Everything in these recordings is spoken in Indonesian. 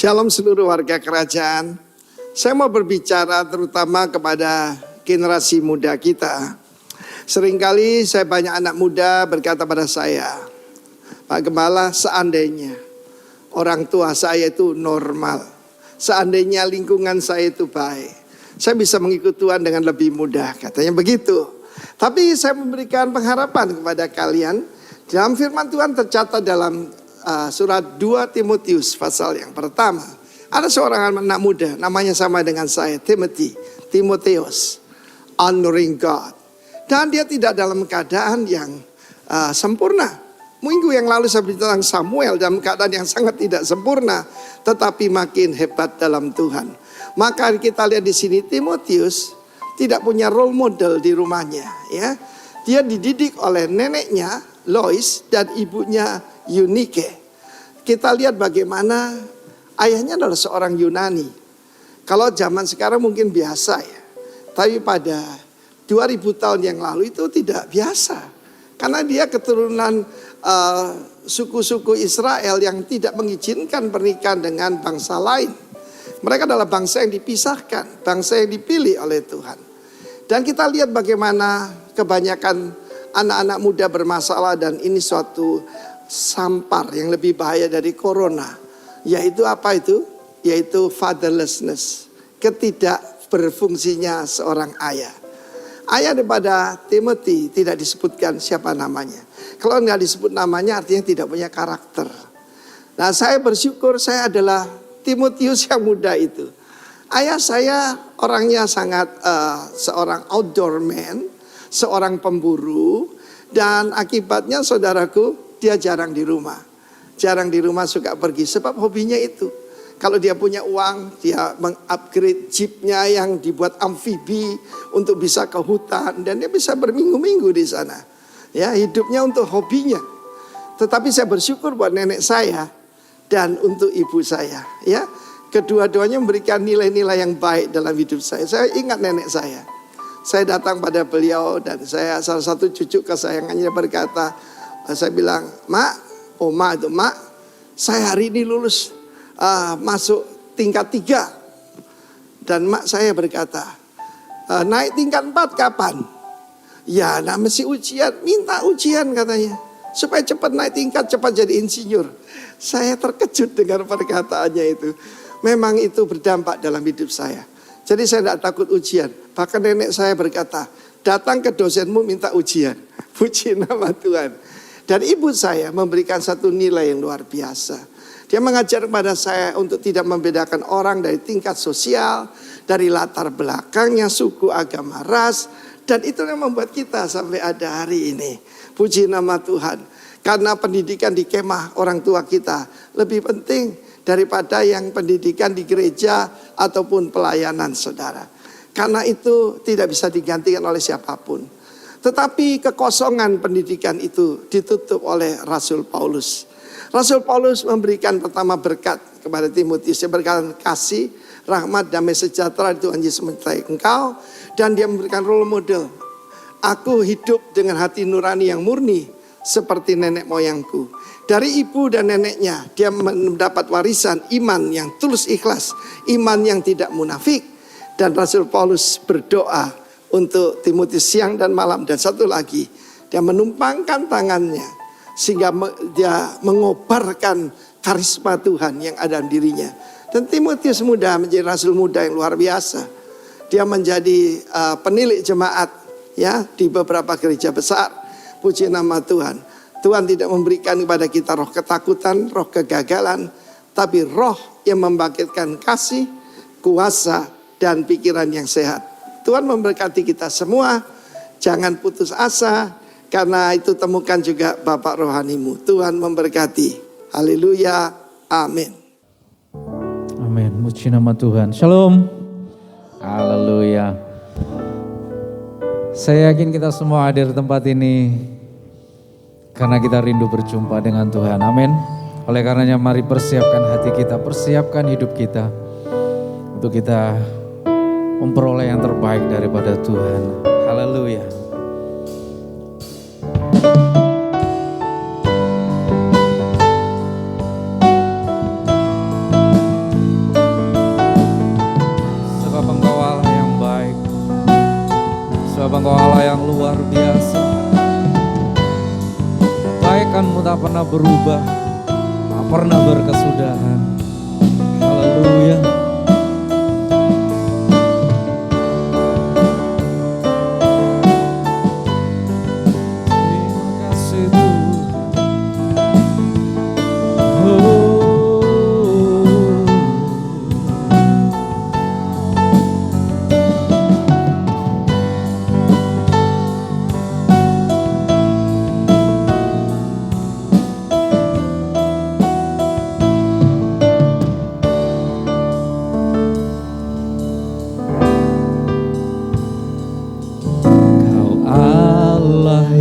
Shalom seluruh warga kerajaan. Saya mau berbicara terutama kepada generasi muda kita. Seringkali saya banyak anak muda berkata pada saya, Pak Gembala, seandainya orang tua saya itu normal, seandainya lingkungan saya itu baik, saya bisa mengikut Tuhan dengan lebih mudah, katanya begitu. Tapi saya memberikan pengharapan kepada kalian. Dalam firman Tuhan tercatat dalam surat 2 Timotius pasal yang pertama. Ada seorang anak muda namanya sama dengan saya, Timotheus, honoring God. Dan dia tidak dalam keadaan yang sempurna. Minggu yang lalu saya bicara tentang Samuel dalam keadaan yang sangat tidak sempurna, tetapi makin hebat dalam Tuhan. Maka kita lihat di sini Timotius tidak punya role model di rumahnya, ya. Dia dididik oleh neneknya Lois dan ibunya Eunike. Kita lihat bagaimana ayahnya adalah seorang Yunani. Kalau zaman sekarang mungkin biasa ya, tapi pada 2000 tahun yang lalu itu tidak biasa. Karena dia keturunan suku-suku Israel yang tidak mengizinkan pernikahan dengan bangsa lain. Mereka adalah bangsa yang dipisahkan, bangsa yang dipilih oleh Tuhan. Dan kita lihat bagaimana kebanyakan anak-anak muda bermasalah, dan ini suatu sampar yang lebih bahaya dari corona. Yaitu apa itu? Yaitu fatherlessness, ketidak berfungsinya seorang ayah. Ayah daripada Timothy tidak disebutkan siapa namanya. Kalau nggak disebut namanya artinya tidak punya karakter. Nah, saya bersyukur saya adalah Timotius yang muda itu. Ayah saya orangnya sangat seorang outdoor man, seorang pemburu, dan akibatnya saudaraku dia jarang di rumah. Jarang di rumah, suka pergi sebab hobinya itu. Kalau dia punya uang, dia mengupgrade jeepnya yang dibuat amfibi untuk bisa ke hutan, dan dia bisa berminggu-minggu di sana. Ya, hidupnya untuk hobinya. Tetapi saya bersyukur buat nenek saya dan untuk ibu saya, ya. Kedua-duanya memberikan nilai-nilai yang baik dalam hidup saya. Saya ingat nenek saya. Saya datang pada beliau dan saya salah satu cucu kesayangannya berkata, saya bilang, Mak, Oma itu, Mak, saya hari ini lulus masuk tingkat 3. Dan mak saya berkata, naik tingkat 4 kapan? Ya, nah mesti ujian, minta ujian katanya. Supaya cepat naik tingkat, cepat jadi insinyur. Saya terkejut dengan perkataannya itu. Memang itu berdampak dalam hidup saya. Jadi saya tidak takut ujian. Bahkan nenek saya berkata, datang ke dosenmu minta ujian. Puji nama Tuhan. Dan ibu saya memberikan satu nilai yang luar biasa. Dia mengajar kepada saya untuk tidak membedakan orang dari tingkat sosial, dari latar belakangnya, suku, agama, ras. Dan itu yang membuat kita sampai ada hari ini. Puji nama Tuhan. Karena pendidikan di kemah orang tua kita lebih penting daripada yang pendidikan di gereja ataupun pelayanan saudara. Karena itu tidak bisa digantikan oleh siapapun. Tetapi kekosongan pendidikan itu ditutup oleh Rasul Paulus. Rasul Paulus memberikan pertama berkat kepada Timotius. Dia berkata, kasih, rahmat, damai sejahtera Tuhan Yesus menyertai engkau. Dan dia memberikan role model. Aku hidup dengan hati nurani yang murni seperti nenek moyangku. Dari ibu dan neneknya dia mendapat warisan iman yang tulus ikhlas, iman yang tidak munafik. Dan Rasul Paulus berdoa untuk Timotius siang dan malam. Dan satu lagi, dia menumpangkan tangannya sehingga dia mengobarkan karisma Tuhan yang ada di dirinya. Dan Timotius muda menjadi rasul muda yang luar biasa. Dia menjadi penilik jemaat, ya, di beberapa gereja besar. Puji nama Tuhan. Tuhan tidak memberikan kepada kita roh ketakutan, roh kegagalan, tapi roh yang membangkitkan kasih, kuasa, dan pikiran yang sehat. Tuhan memberkati kita semua. Jangan putus asa, karena itu temukan juga Bapak rohanimu. Tuhan memberkati. Haleluya. Amin. Amin. Puji nama Tuhan. Shalom. Haleluya. Saya yakin kita semua hadir di tempat ini karena kita rindu berjumpa dengan Tuhan. Amin. Oleh karenanya mari persiapkan hati kita, persiapkan hidup kita untuk kita memperoleh yang terbaik daripada Tuhan. Haleluya. Kekuasaanmu tak pernah berubah, tak pernah berkesudahan. Haleluya. Terima kasih Tuhan.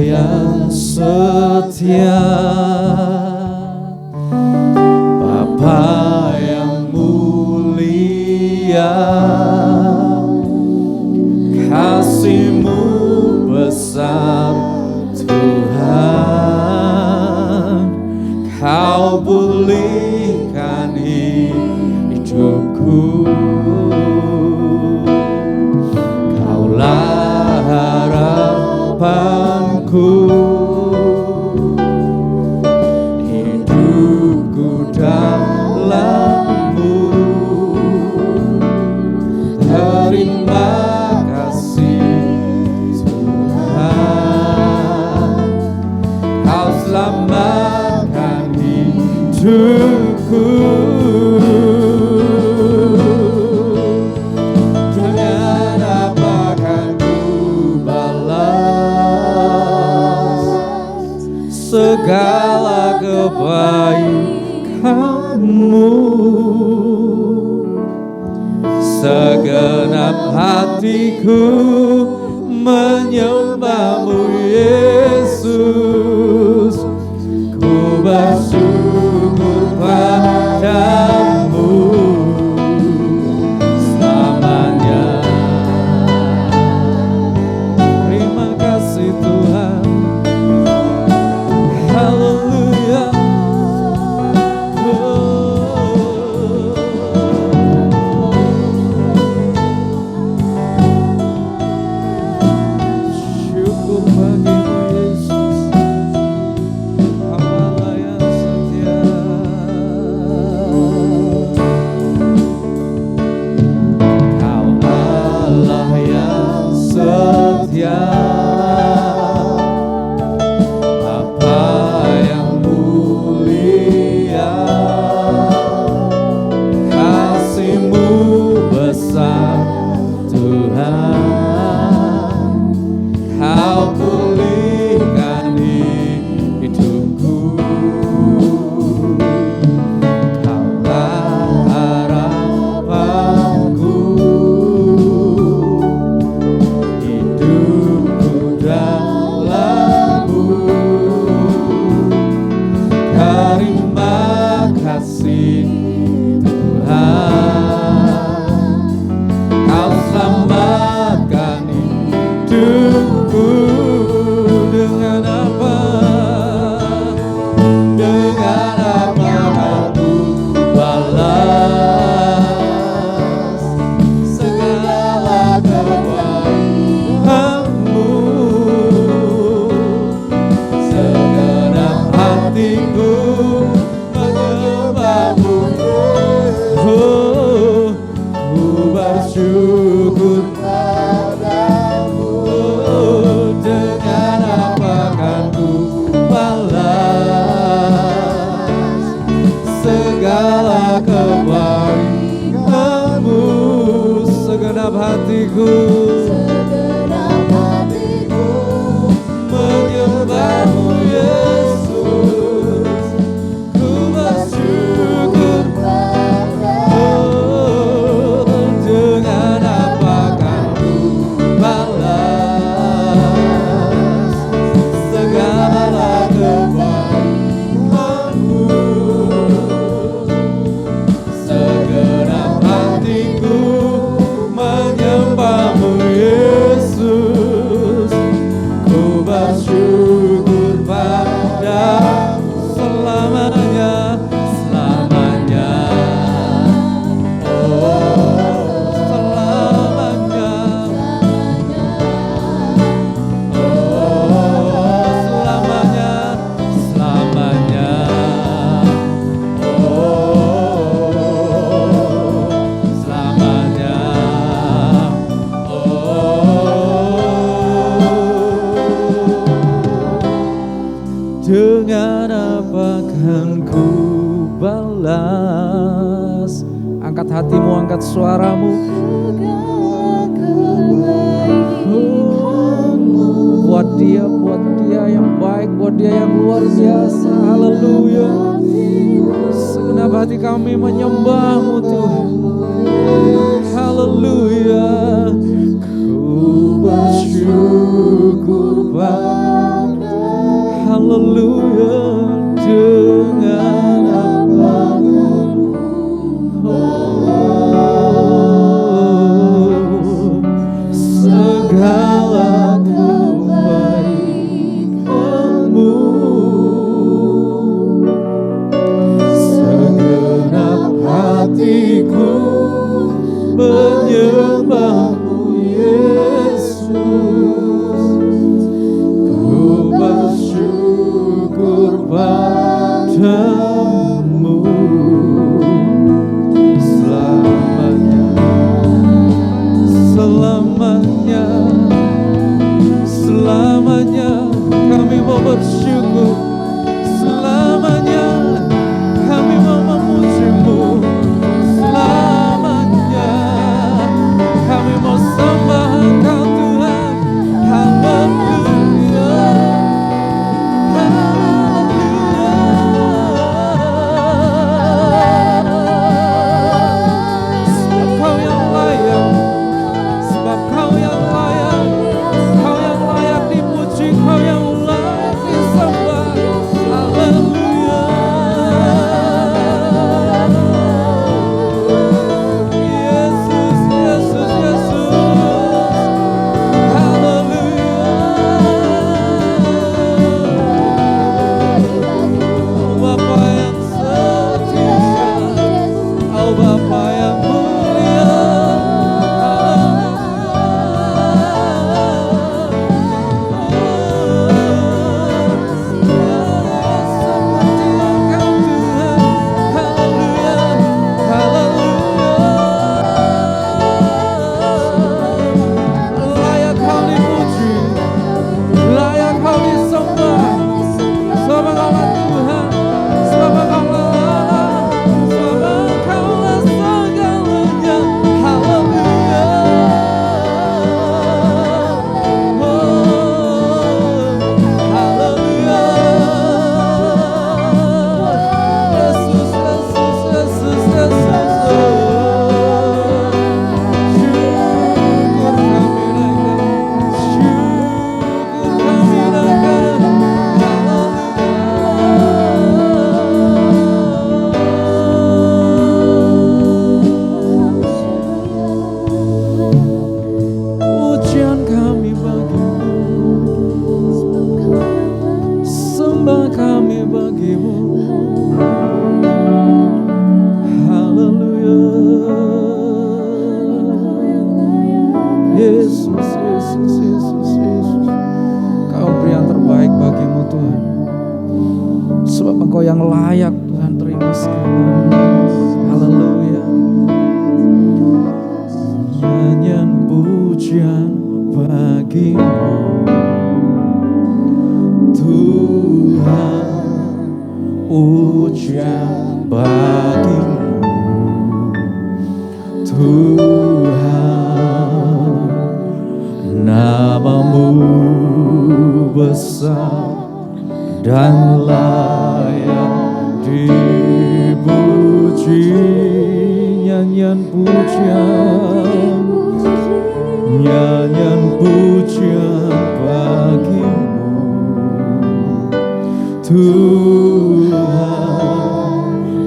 Yang setia, Bapa yang mulia, kasih-Mu besar Tuhan, Kau pulihkan hidupku, Kaulah harapanku, hidupku dalam-Mu. Terima kasih Tuhan, Kau selamatkan hidupku. Dengan apa kan ku balas segala kebaikan-Mu? Segenap hatiku menyembah-Mu Yesus, ku bersyukur padamu selamanya. Terima kasih Tuhan. Haleluya. Syukur bagimu Yesus, Kau Allah yang setia. Kau Allah yang setia, Bapa yang mulia, kasih-Mu besar Tuhan, Kau pulihkan hidupku, Kaulah harapanku, hidupku dalam-Mu. Terima kasih Tuhan, Kau selamatkan hidupku. Dengan apa? Dengan apa aku balas segala kebaikan-Mu? Segenap hatiku menyembah-Mu, oh, ku bersyukur padamu. Dengan apa kan ku balas segala kebaikan-Mu? Segenap hatiku menyembah-Mu Yesus, ku bersyukur padamu. Dengan apa kan ku balas segala kebaikan-Mu? Segenap hatiku menyembah-Mu dengan apa kan ku balas? Angkat hatimu, angkat suaramu. Buat dia yang baik, buat dia yang luar biasa. Haleluya. Segenap hati kami menyembah-Mu Tuhan. Haleluya. Ku bersyukur Bapa. Haleluya. Dengan apapun segala kebaikan-Mu, segenap hatiku menyembah-Mu Yesus. Ku bersyukur padamu selamanya, selamanya, selamanya kami mau bersyukur, selamanya kami mau memuji-Mu, selamanya kami mau sembah Engkau Tuhan. Haleluya, sebab Kau yang layak, Kau yang layak dipuji, Kau yang layak disembah. Haleluya, Yesus, Yesus, Yesus. Haleluya. Oh Bapa yang setia, oh Bapa yang mulia. Layak Kau dipuji, layak Kau disembah. Sebab Engkaulah Tuhan, sebab Engkaulah segalanya. Haleluya. Haleluya. Yesus, Yesus, Yesus, Yesus. Syukur kami naikkan, syukur kami naikkan. Pujian kami bagi-Mu, sembah kami bagi-Mu. Haleluya. Yesus, Yesus, Yesus, Yesus. Kau beri yang terbaik bagi-Mu Tuhan. Sebab Engkau yang layak Tuhan, terima segala. Haleluya. Nyanyian pujian bagi-Mu Tuhan, pujian bagi-Mu Tuhan. Nama-Mu besar dan layak dipuji. Nyanyian pujian, nyanyian pujian bagi-Mu Tuhan,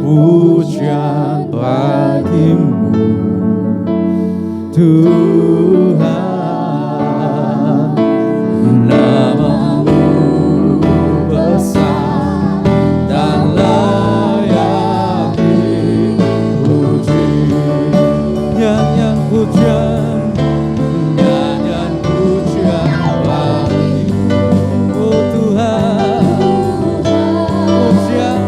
pujian bagi-Mu Tuhan. Nama-Mu besar dan layak dipuji. Nyanyian pujian, nyanyian pujian bagi-Mu, oh Tuhan. Pujian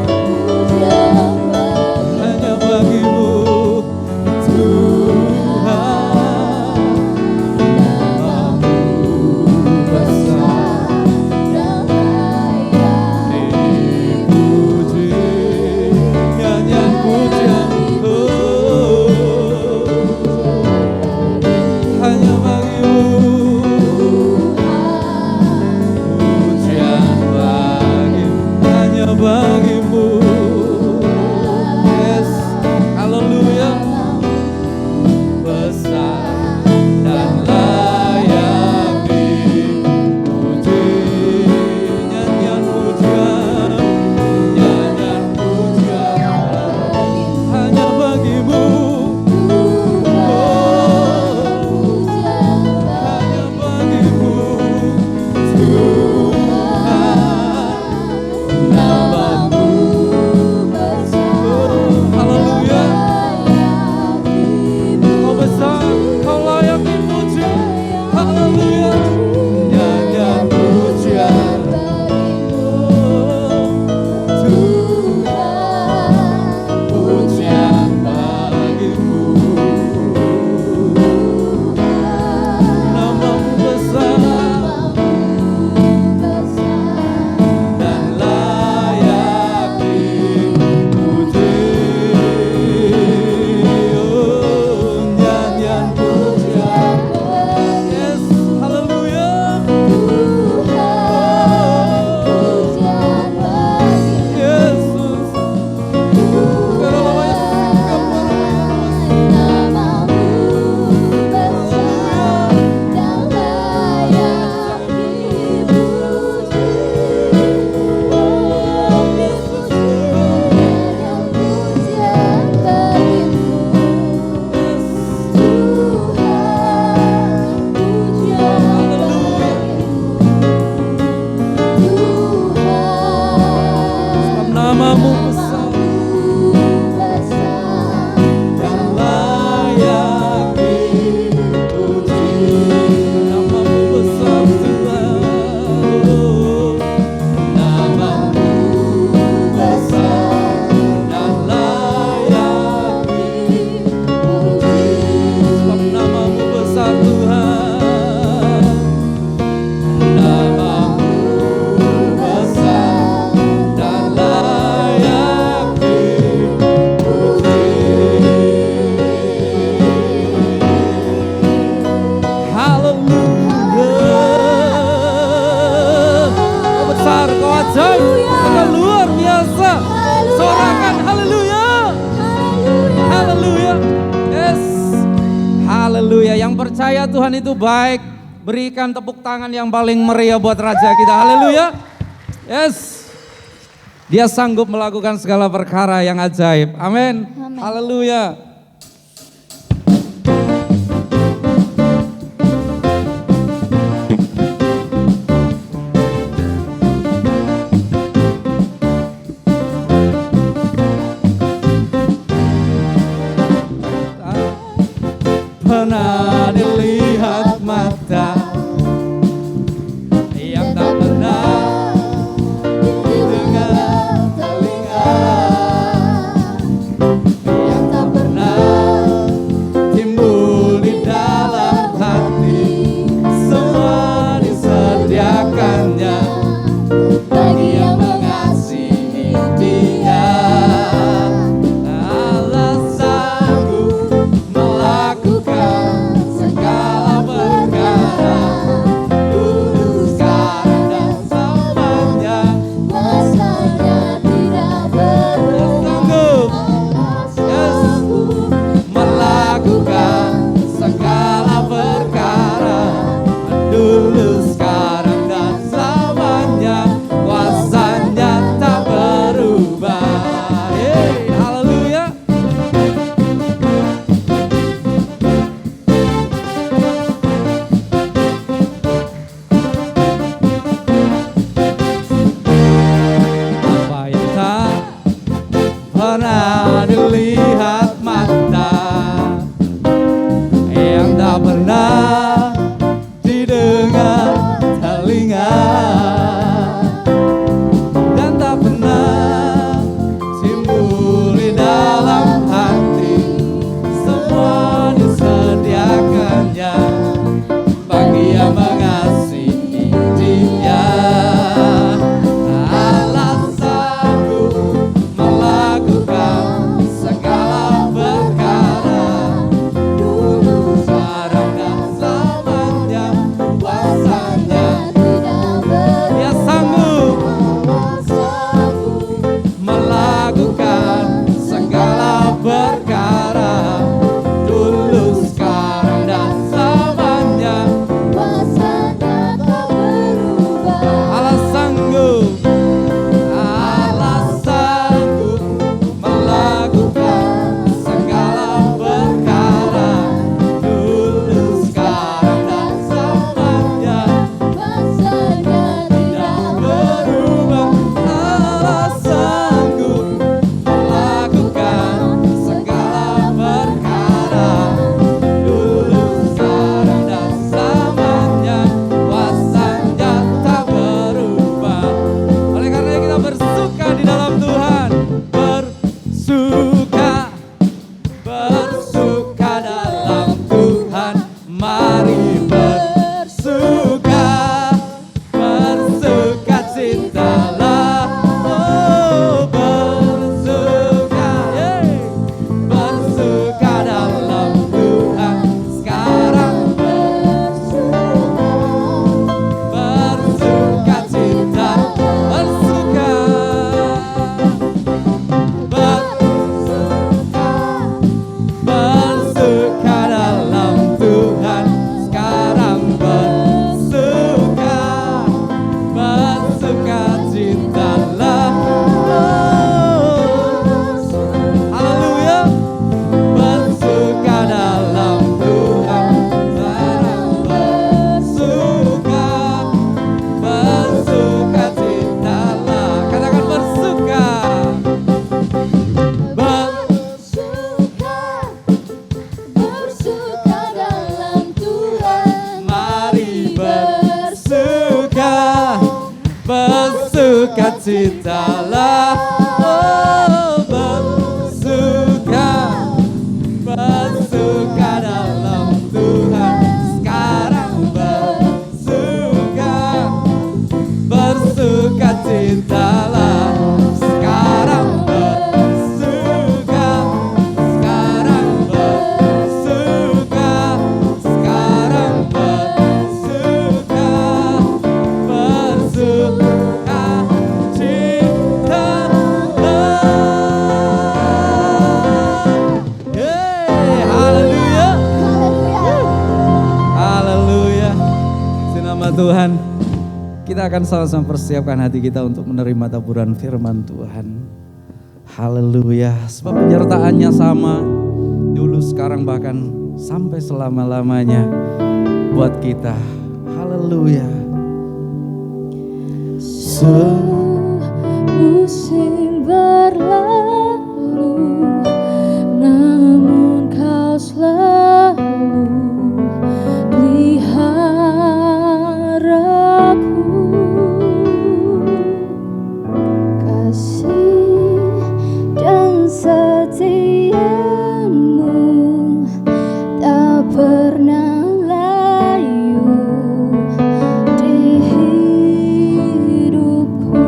hanya bagi-Mu Tuhan. yang percaya Tuhan itu baik, berikan tepuk tangan yang paling meriah buat Raja kita. Haleluya. Yes. Dia sanggup melakukan segala perkara yang ajaib. Amin. Haleluya. Pernah dilihat mata yang tak pernah didengar telinga, yang tak pernah timbul di dalam hati, semua disediakannya bagi yang mengasihi Dia. Allah sanggup melakukan segala perkara, dulu, sekarang, dan selamanya. Kuasanya tidak berubah. Sanggup melakukan segala perkara, dulu, sekarang, dan selamanya. Kuasanya tak berubah. Hey, haleluya. Apa yang tak pernah dilihat mata, yang tak pernah didengar telinga, dan tak pernah timbul di dalam hati, semua disediakannya bagi yang mengasihi Dia. Allah sanggup melakukan segala perkara, dulu, sekarang, dan selamanya. Kuasanya Dia sanggup melakukan segala perkara, dulu, sekarang, dan selamanya. Allah sanggup melakukan segala perkara, dulu, sekarang, dan selamanya. Tidak berubah. Allah sanggup melakukan segala perkara, dulu, sekarang, dan selamanya. Kuasanya tak berubah. Oleh karena kita bersuka di dalam Tuhan. Bersuka dalam Tuhan. Mari bersuka, bersuka cintalah. Oh, bersuka, bersuka dalam Tuhan. Sekarang bersuka cinta, bersuka, bersuka dalam Tuhan. Sekarang bersuka, bersuka cintalah. Haleluya. Bersuka dalam Tuhan. Sekarang bersuka, bersuka cintalah. Katakan bersuka. Bersuka dalam Tuhan. Mari bersuka, bersuka cintalah. Oh, bersuka, bersuka dalam Tuhan. Sekarang bersuka, bersuka cintalah. Sekarang bersuka, sekarang bersuka, sekarang bersuka, bersuka cinta. Tuhan, kita akan sama-sama persiapkan hati kita untuk menerima taburan firman Tuhan. Haleluya, sebab penyertaannya sama dulu, sekarang, bahkan sampai selama-lamanya buat kita. Haleluya. Musim berlalu, namun kau selalu peliharaku. Kasih dan setiamu tak pernah layu di hidupku.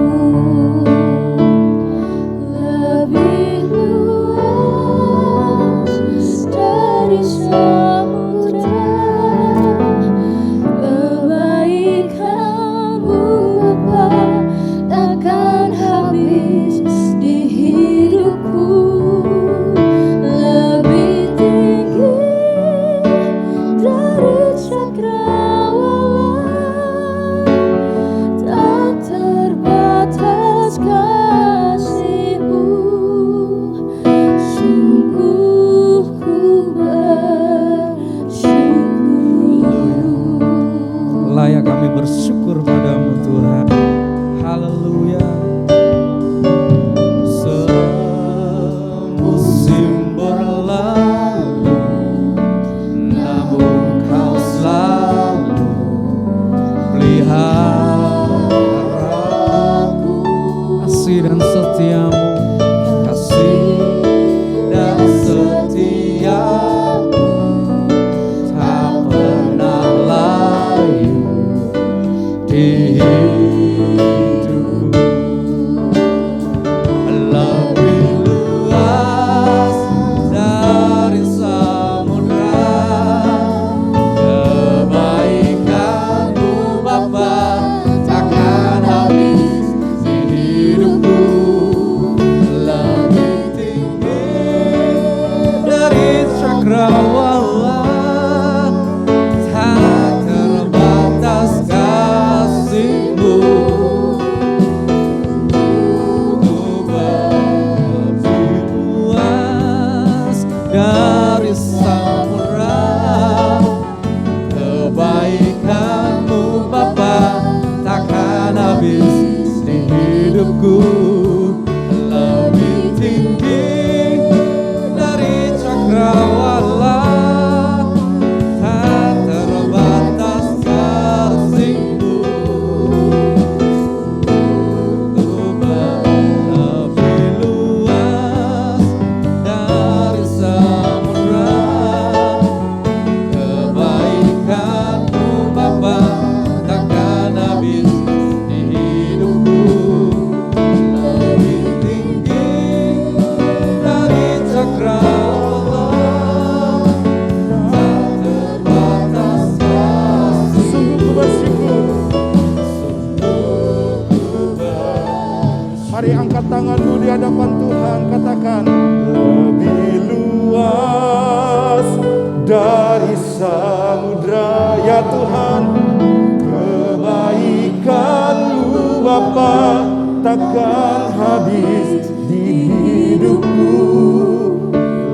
Lebih luas dari samudra, kebaikan-Mu Bapa takkan habis di hidupku. Lebih tinggi dari cakrawala, tak terbatas kasih-Mu. Sungguh ku bersyukur. Layak kami bersyukur padamu Tuhan. Haleluya. Semusim berlalu, namun kau selalu peliharaku. Kasih dan setiamu, kasih dan setiamu tak pernah layu di hidupku. Lebih luas dari samudra, kebaikan-Mu Bapa takkan habis di hidupku. Lebih tinggi dari cakrawala, tak terbatas kasih-Mu. Untuk lebih luas dari samudra, kebaikan-Mu Bapa takkan habis di hidupku. Lebih tinggi dari cakrawala, tak terbatas kasih-Mu. Untuk lebih luas dari samudra, kebaikan-Mu Bapa takkan habis di hidupku. Lebih tinggi dari cakrawala, tak terbatas kasih. Sungguh ku bersyukur. Mari angkat tanganmu di hadapan Tuhan, katakan lebih luas dari samudra, ya Tuhan, kebaikan-Mu Bapa takkan habis di hidupku.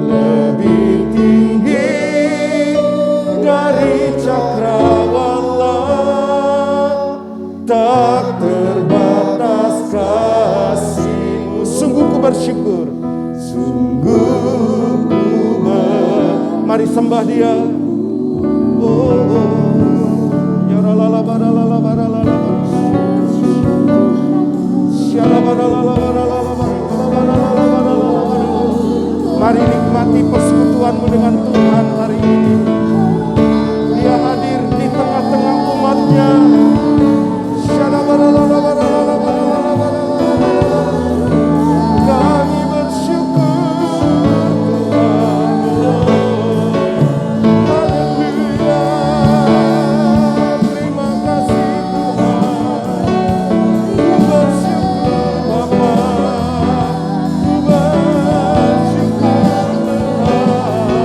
Lebih tinggi dari cakrawala, tak terbatas kasih-Mu. Sungguh ku bersyukur, sungguh ku mari sembah Dia. Oh, ya la bara la bara la la. Syala bara la la bara la la bara. Mari nikmati persekutuanmu dengan Tuhan hari ini. Dia hadir di tengah-tengah umatnya. Syala bara la la bara la la bara la la bara. Kami bersyukur Tuhan. Haleluya. Terima kasih Tuhan. Ku bersyukur Bapa. Ku bersyukur Tuhan.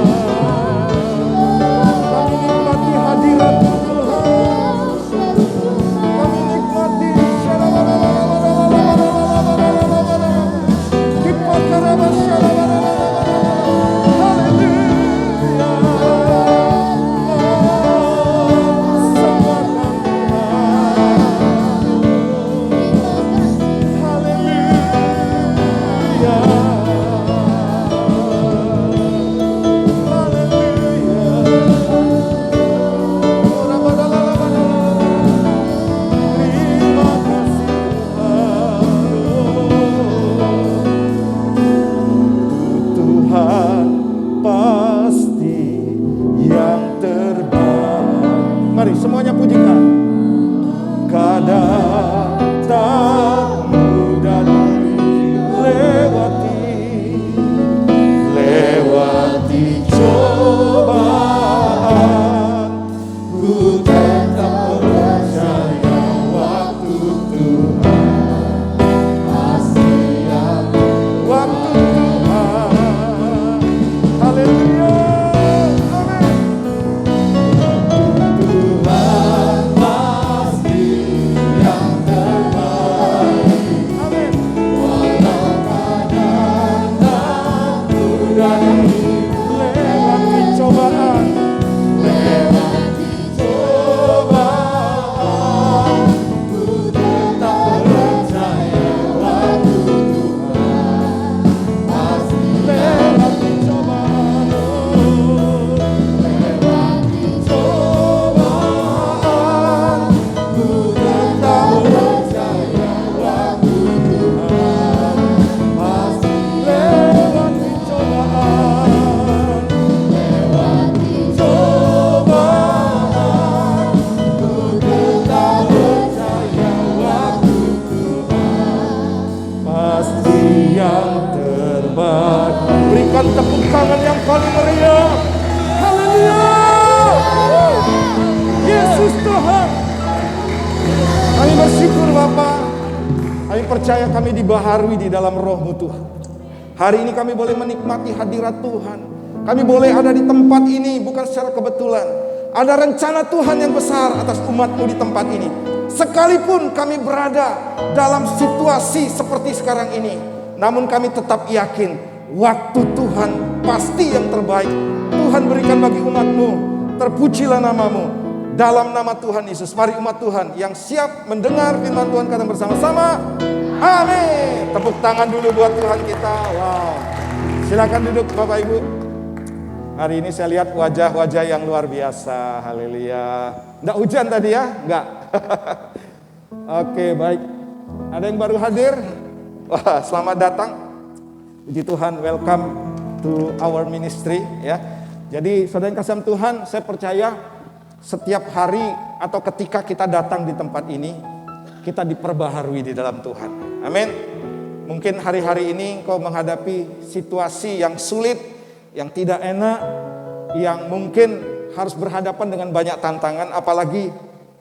yang terbaik. Berikan tepuk tangan yang paling meriah. Haleluya. Yesus Tuhan. Kami bersyukur Bapa. Kami percaya kami dibaharui di dalam roh-Mu Tuhan. Hari ini kami boleh menikmati hadirat Tuhan. Kami boleh ada di tempat ini bukan secara kebetulan. Ada rencana Tuhan yang besar atas umat-Mu di tempat ini. Sekalipun kami berada dalam situasi seperti sekarang ini, namun kami tetap yakin waktu Tuhan pasti yang terbaik. Tuhan berikan bagi umat-Mu. Terpujilah nama-Mu. Dalam nama Tuhan Yesus, mari umat Tuhan yang siap mendengar firman Tuhan kata bersama-sama. Amin. Tepuk tangan dulu buat Tuhan kita. Wow. Silakan duduk Bapak Ibu. Hari ini saya lihat wajah-wajah yang luar biasa. Haleluya. Nggak hujan tadi ya? Nggak. Oke, baik. Ada yang baru hadir? Wah, selamat datang. Puji Tuhan, welcome to our ministry ya. Jadi saudara yang kasih Tuhan, saya percaya setiap hari atau ketika kita datang di tempat ini, kita diperbaharui di dalam Tuhan. Amin. Mungkin hari-hari ini engkau menghadapi situasi yang sulit, yang tidak enak, yang mungkin harus berhadapan dengan banyak tantangan, apalagi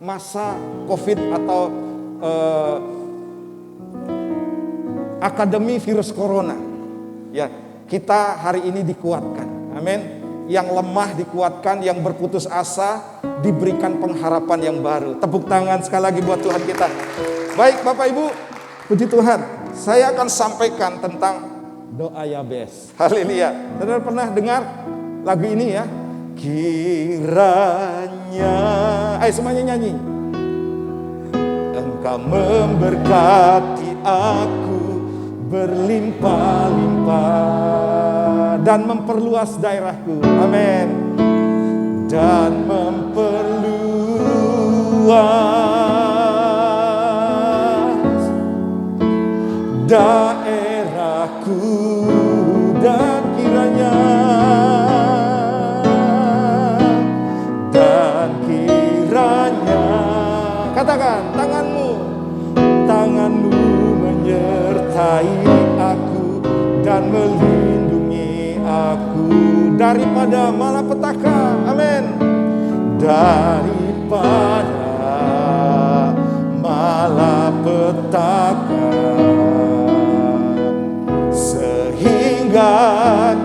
masa COVID atau akademi virus corona. Ya, kita hari ini dikuatkan. Amin. Yang lemah dikuatkan, yang berputus asa diberikan pengharapan yang baru. Tepuk tangan sekali lagi buat Tuhan kita. Baik Bapak Ibu, puji Tuhan. Saya akan sampaikan tentang doa Yabes. Haleluya. Saudara pernah dengar lagu ini ya? Kiranya, ayo semuanya nyanyi. Engkau memberkati aku berlimpah-limpah dan memperluas daerahku. Amin. Dan memperluas daerahku, dan kiranya katakan tanganmu menyertai aku dan melindungi aku daripada malapetaka. Amin. Daripada malapetaka, sehingga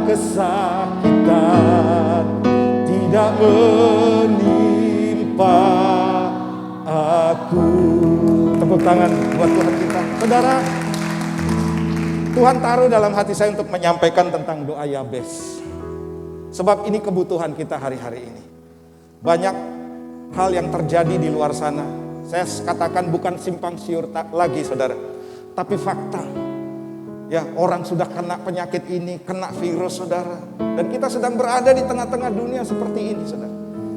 kesakitan tidak menimpa aku. Tepuk tangan buat Tuhan kita. Saudara, Tuhan taruh dalam hati saya untuk menyampaikan tentang doa Yabes. Sebab ini kebutuhan kita hari-hari ini. Banyak hal yang terjadi di luar sana. Saya katakan bukan simpang siur lagi saudara. Tapi fakta. Ya, orang sudah kena penyakit ini, kena virus saudara. Dan kita sedang berada di tengah-tengah dunia seperti ini saudara.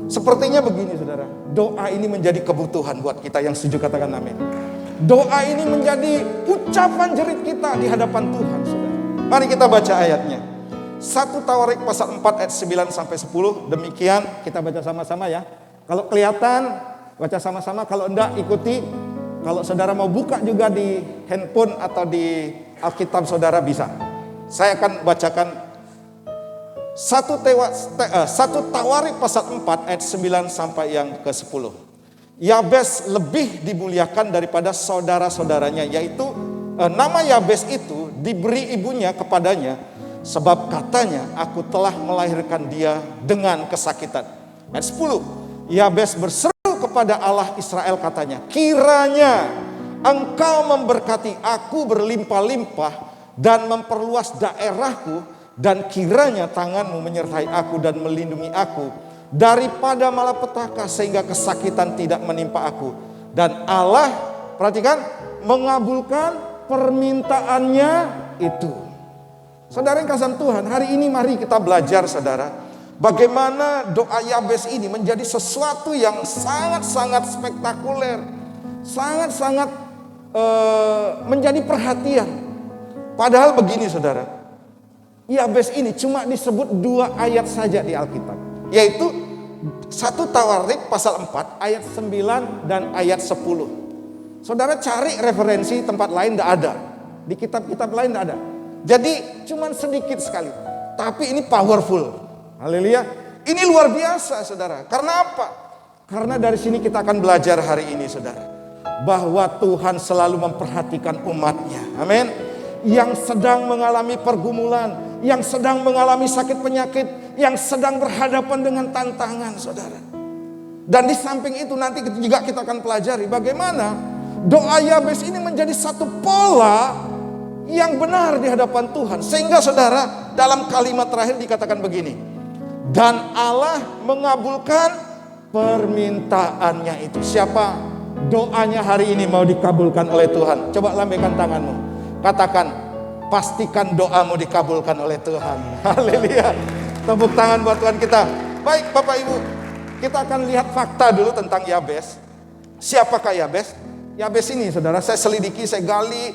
Sepertinya begini saudara. Doa ini menjadi kebutuhan buat kita yang setuju katakan amin. Doa ini menjadi ucapan jerit kita di hadapan Tuhan saudara. Mari kita baca ayatnya. 1 Tawarik pasal 4 ayat 9 sampai 10. Demikian kita baca sama-sama ya. Kalau kelihatan baca sama-sama, kalau enggak ikuti. Kalau saudara mau buka juga di handphone atau di Alkitab saudara bisa. Saya akan bacakan 1 Tawarik pasal 4 ayat 9 sampai yang ke-10. Yabes lebih dimuliakan daripada saudara-saudaranya, yaitu nama Yabes itu diberi ibunya kepadanya. Sebab katanya, aku telah melahirkan dia dengan kesakitan. Ayat 10, Yabes berseru kepada Allah Israel katanya, kiranya engkau memberkati aku berlimpah-limpah dan memperluas daerahku, dan kiranya tanganmu menyertai aku dan melindungi aku daripada malapetaka sehingga kesakitan tidak menimpa aku. Dan Allah, perhatikan, mengabulkan permintaannya itu. Saudara yang kasih Tuhan, hari ini mari kita belajar saudara, bagaimana doa Yabes ini menjadi sesuatu yang sangat-sangat spektakuler, sangat-sangat menjadi perhatian. Padahal begini saudara, Yabes ini cuma disebut 2 ayat saja di Alkitab, yaitu 1 Tawarik pasal 4 ayat 9 dan ayat 10. Saudara cari referensi tempat lain tidak ada, di kitab-kitab lain tidak ada. Jadi cuman sedikit sekali. Tapi ini powerful. Haleluya. Ini luar biasa saudara. Karena apa? Karena dari sini kita akan belajar hari ini saudara. Bahwa Tuhan selalu memperhatikan umatnya. Amin. Yang sedang mengalami pergumulan. Yang sedang mengalami sakit penyakit. Yang sedang berhadapan dengan tantangan saudara. Dan di samping itu nanti juga kita akan pelajari bagaimana doa Yabes ini menjadi satu pola yang benar di hadapan Tuhan. Sehingga saudara dalam kalimat terakhir dikatakan begini. Dan Allah mengabulkan permintaannya itu. Siapa doanya hari ini mau dikabulkan oleh Tuhan? Coba lambaikan tanganmu. Katakan, pastikan doamu dikabulkan oleh Tuhan. Haleluya. Tepuk tangan buat Tuhan kita. Baik Bapak Ibu, kita akan lihat fakta dulu tentang Yabes. Siapakah Yabes? Yabes ini saudara, saya selidiki, saya gali.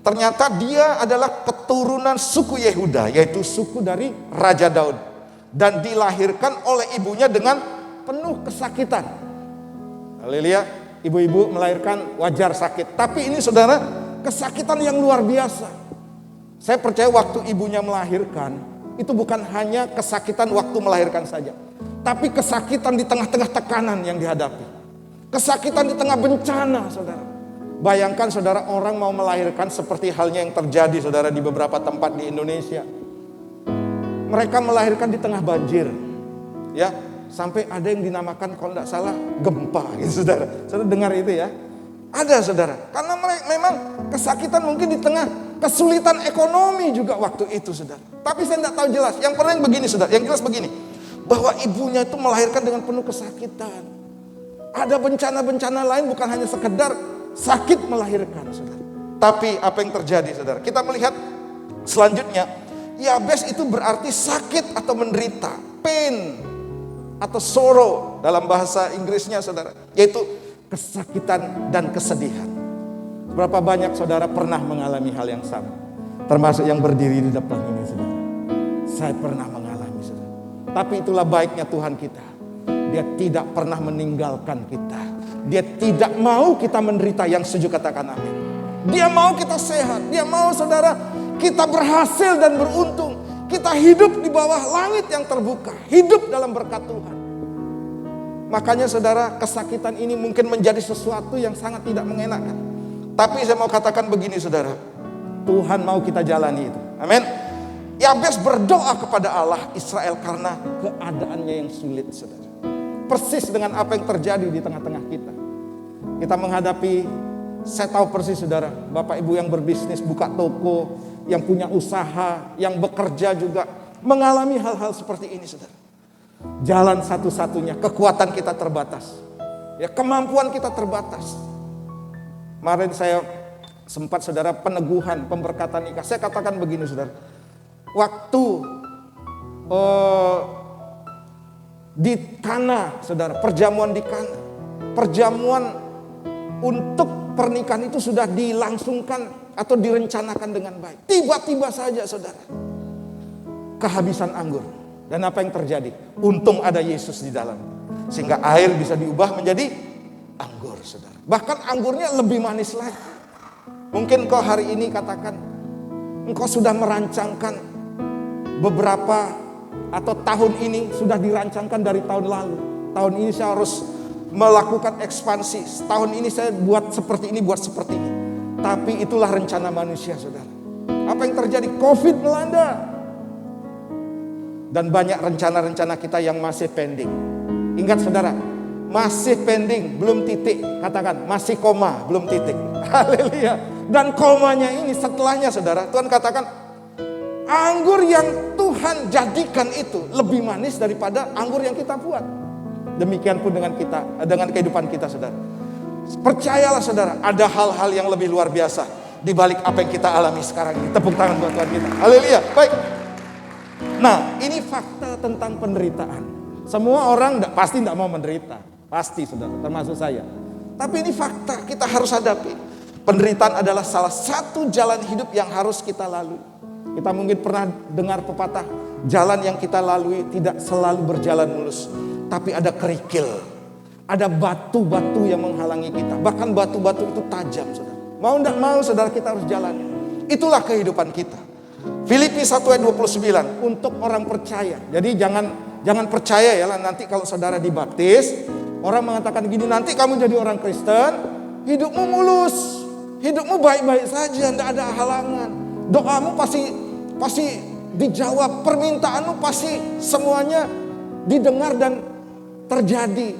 Ternyata dia adalah keturunan suku Yehuda, yaitu suku dari Raja Daud. Dan dilahirkan oleh ibunya dengan penuh kesakitan. Haleluya. Ibu-ibu melahirkan wajar sakit. Tapi ini saudara, kesakitan yang luar biasa. Saya percaya waktu ibunya melahirkan, itu bukan hanya kesakitan waktu melahirkan saja. Tapi kesakitan di tengah-tengah tekanan yang dihadapi. Kesakitan di tengah bencana saudara. Bayangkan saudara, orang mau melahirkan seperti halnya yang terjadi saudara di beberapa tempat di Indonesia. Mereka melahirkan di tengah banjir. Ya, sampai ada yang dinamakan kalau tidak salah gempa gitu saudara. Saudara dengar itu ya? Ada saudara. Karena memang kesakitan mungkin di tengah kesulitan ekonomi juga waktu itu saudara. Tapi saya tidak tahu jelas. Yang penting begini saudara, yang jelas begini. Bahwa ibunya itu melahirkan dengan penuh kesakitan. Ada bencana-bencana lain bukan hanya sekedar sakit melahirkan saudara. Tapi apa yang terjadi saudara? Kita melihat selanjutnya, Yabes itu berarti sakit atau menderita, pain atau sorrow dalam bahasa Inggrisnya saudara, yaitu kesakitan dan kesedihan. Berapa banyak saudara pernah mengalami hal yang sama? Termasuk yang berdiri di depan ini saudara. Saya pernah mengalami saudara. Tapi itulah baiknya Tuhan kita. Dia tidak pernah meninggalkan kita. Dia tidak mau kita menderita, yang setuju katakan amin. Dia mau kita sehat. Dia mau saudara kita berhasil dan beruntung. Kita hidup di bawah langit yang terbuka. Hidup dalam berkat Tuhan. Makanya saudara, kesakitan ini mungkin menjadi sesuatu yang sangat tidak mengenakan. Tapi saya mau katakan begini saudara. Tuhan mau kita jalani itu. Amin. Yabes berdoa kepada Allah Israel karena keadaannya yang sulit saudara. Persis dengan apa yang terjadi di tengah-tengah kita. Kita menghadapi, saya tahu persis saudara, Bapak Ibu yang berbisnis, buka toko, yang punya usaha, yang bekerja juga, mengalami hal-hal seperti ini saudara. Jalan satu-satunya, kekuatan kita terbatas. Ya, kemampuan kita terbatas. Kemarin saya sempat saudara peneguhan, pemberkatan nikah. Saya katakan begini saudara. Waktu di Kana saudara, perjamuan di Kana. Perjamuan untuk pernikahan itu sudah dilangsungkan atau direncanakan dengan baik. Tiba-tiba saja saudara, kehabisan anggur. Dan apa yang terjadi? Untung ada Yesus di dalam. Sehingga air bisa diubah menjadi anggur saudara. Bahkan anggurnya lebih manis lagi. Mungkin kau hari ini katakan, engkau sudah merancangkan beberapa atau tahun ini sudah dirancangkan dari tahun lalu. Tahun ini saya harus melakukan ekspansi. Tahun ini saya buat seperti ini, buat seperti ini. Tapi itulah rencana manusia saudara. Apa yang terjadi? Covid melanda. Dan banyak rencana-rencana kita yang masih pending. Ingat saudara, masih pending, belum titik. Katakan, masih koma, belum titik. Haleluya. Dan komanya ini setelahnya saudara, Tuhan katakan, anggur yang Tuhan jadikan itu lebih manis daripada anggur yang kita buat. Demikian pun dengan kita, dengan kehidupan kita saudara. Percayalah saudara, ada hal-hal yang lebih luar biasa di balik apa yang kita alami sekarang ini. Tepuk tangan buat Tuhan kita. Haleluya. Baik. Nah, ini fakta tentang penderitaan. Semua orang pasti tidak mau menderita. Pasti saudara, termasuk saya. Tapi ini fakta, kita harus hadapi. Penderitaan adalah salah satu jalan hidup yang harus kita lalui. Kita mungkin pernah dengar pepatah, jalan yang kita lalui tidak selalu berjalan mulus. Tapi ada kerikil, ada batu-batu yang menghalangi kita. Bahkan batu-batu itu tajam saudara. Mau tidak mau saudara kita harus jalani. Itulah kehidupan kita. Filipi 1 ayat 29 untuk orang percaya. Jadi jangan percaya ya lah nanti kalau saudara dibaptis, orang mengatakan gini, nanti kamu jadi orang Kristen, hidupmu mulus, hidupmu baik-baik saja, tidak ada halangan. Doamu pasti dijawab, permintaanmu pasti semuanya didengar dan terjadi.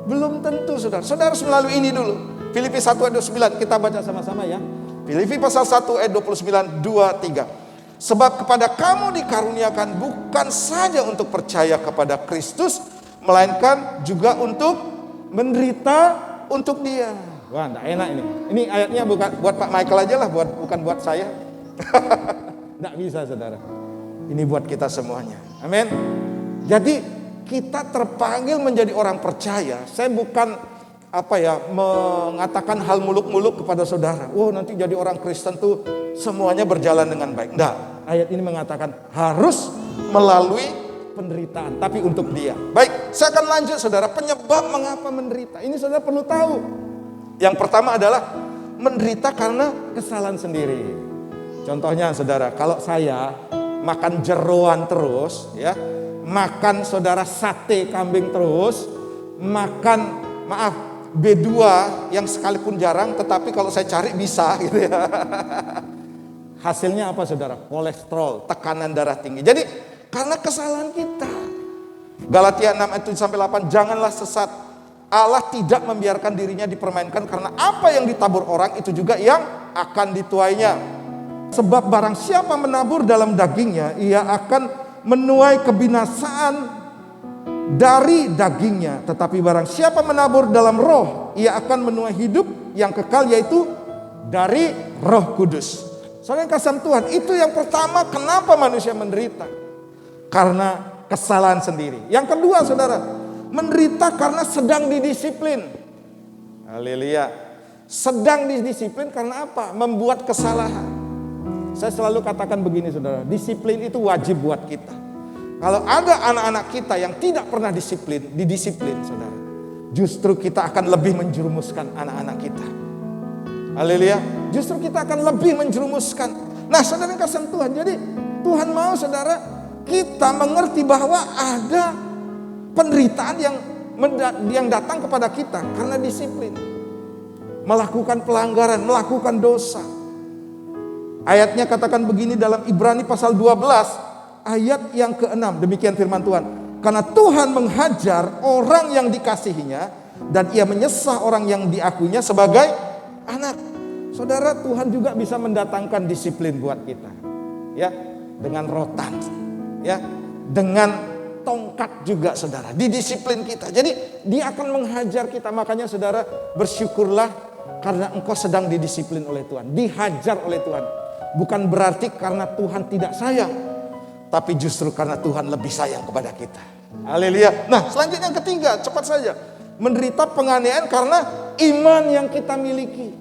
Belum tentu saudara. Saudara harus melalui ini dulu. Filipi 1 ayat 29 kita baca sama-sama ya. Filipi pasal 1 ayat 29, 2, 3. Sebab kepada kamu dikaruniakan bukan saja untuk percaya kepada Kristus, melainkan juga untuk menderita untuk Dia. Wah, enggak enak ini. Ini ayatnya bukan buat Pak Michael aja lah, bukan buat saya. Enggak bisa saudara. Ini buat kita semuanya. Amin. Jadi kita terpanggil menjadi orang percaya. Saya bukan mengatakan hal muluk-muluk kepada saudara. Oh, nanti jadi orang Kristen tuh semuanya berjalan dengan baik. Enggak. Ayat ini mengatakan harus melalui penderitaan, tapi untuk Dia. Baik, saya akan lanjut saudara. Penyebab mengapa menderita. Ini saudara perlu tahu. Yang pertama adalah menderita karena kesalahan sendiri. Contohnya saudara, kalau saya makan jeroan terus, ya, makan saudara sate kambing terus, makan B2 yang sekalipun jarang, tetapi kalau saya cari bisa gitu ya. Hasilnya apa saudara? Kolesterol, tekanan darah tinggi. Jadi karena kesalahan kita. Galatia 6 ayat 7-8, janganlah sesat. Allah tidak membiarkan dirinya dipermainkan, karena apa yang ditabur orang itu juga yang akan dituainya. Sebab barang siapa menabur dalam dagingnya, ia akan menuai kebinasaan dari dagingnya. Tetapi barang siapa menabur dalam roh, ia akan menuai hidup yang kekal, yaitu dari Roh Kudus. Saudara yang kasih Tuhan, itu yang pertama kenapa manusia menderita. Karena kesalahan sendiri. Yang kedua saudara, menderita karena sedang didisiplin. Haleluya. Sedang didisiplin karena apa? Membuat kesalahan. Saya selalu katakan begini saudara, disiplin itu wajib buat kita. Kalau ada anak-anak kita yang tidak pernah didisiplin saudara, justru kita akan lebih menjerumuskan anak-anak kita. Haleluya. Justru kita akan lebih menjerumuskan. Nah saudara yang kasih Tuhan, jadi Tuhan mau saudara kita mengerti bahwa ada penderitaan yang datang kepada kita karena disiplin. Melakukan pelanggaran, melakukan dosa. Ayatnya katakan begini dalam Ibrani pasal 12 ayat yang ke-6. Demikian firman Tuhan. Karena Tuhan menghajar orang yang dikasihinya, dan ia menyesah orang yang diakuinya sebagai anak. Saudara, Tuhan juga bisa mendatangkan disiplin buat kita. Ya, dengan rotan. Ya, dengan tongkat juga saudara, didisiplin kita. Jadi dia akan menghajar kita. Makanya saudara, bersyukurlah karena engkau sedang didisiplin oleh Tuhan, dihajar oleh Tuhan. Bukan berarti karena Tuhan tidak sayang, tapi justru karena Tuhan lebih sayang kepada kita. Haleluya. Nah selanjutnya yang ketiga, cepat saja. Menderita penganiayaan karena iman yang kita miliki.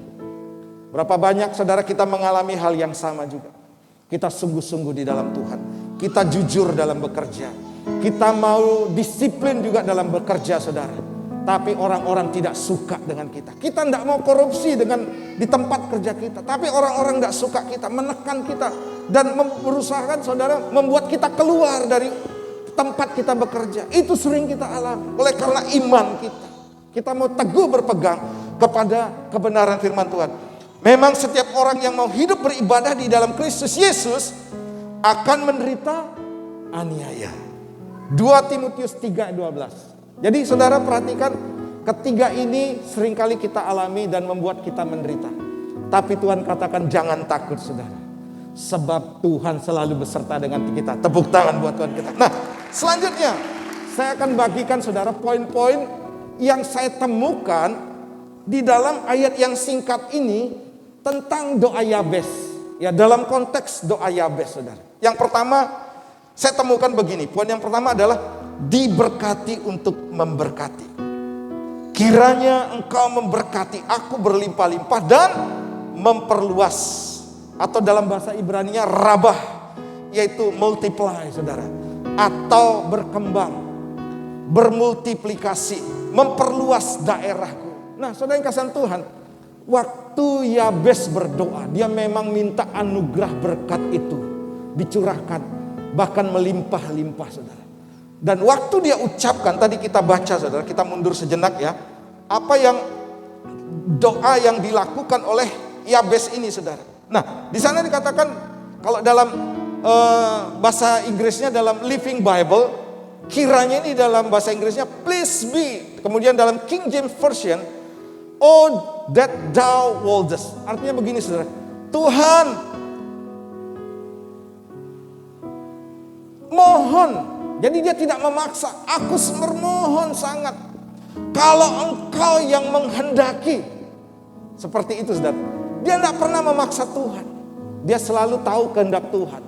Berapa banyak saudara kita mengalami hal yang sama juga. Kita sungguh-sungguh di dalam Tuhan. Kita jujur dalam bekerja. Kita mau disiplin juga dalam bekerja saudara. Tapi orang-orang tidak suka dengan kita. Kita tidak mau korupsi di tempat kerja kita. Tapi orang-orang tidak suka kita, menekan kita. Dan berusaha saudara membuat kita keluar dari tempat kita bekerja. Itu sering kita alami. Oleh karena iman kita. Kita mau teguh berpegang kepada kebenaran firman Tuhan. Memang setiap orang yang mau hidup beribadah di dalam Kristus Yesus akan menderita aniaya. 2 Timotius 3:12. Jadi saudara perhatikan, ketiga ini seringkali kita alami dan membuat kita menderita. Tapi Tuhan katakan jangan takut saudara. Sebab Tuhan selalu beserta dengan kita. Tepuk tangan buat Tuhan kita. Nah selanjutnya saya akan bagikan saudara poin-poin yang saya temukan di dalam ayat yang singkat ini tentang doa Yabes. Ya dalam konteks doa Yabes saudara. Yang pertama saya temukan begini. Poin yang pertama adalah diberkati untuk memberkati. Kiranya engkau memberkati aku berlimpah-limpah dan memperluas. Atau dalam bahasa Ibraninya rabah, yaitu multiply saudara. Atau berkembang, bermultiplikasi, memperluas daerahku. Nah saudara yang kasih Tuhan, waktu Yabes berdoa, dia memang minta anugerah berkat itu. dicurahkan, bahkan melimpah-limpah saudara. Dan waktu dia ucapkan, tadi kita baca saudara, kita mundur sejenak ya. Apa yang doa yang dilakukan oleh Yabes ini saudara. Nah di sana dikatakan kalau dalam bahasa Inggrisnya dalam Living Bible, kiranya ini dalam bahasa Inggrisnya please be. Kemudian dalam King James Version, oh that thou wouldest. Artinya begini saudara, Tuhan mohon. Jadi dia tidak memaksa, aku memohon sangat. Kalau engkau yang menghendaki. Seperti itu saudara. Dia tidak pernah memaksa Tuhan. Dia selalu tahu kehendak Tuhan.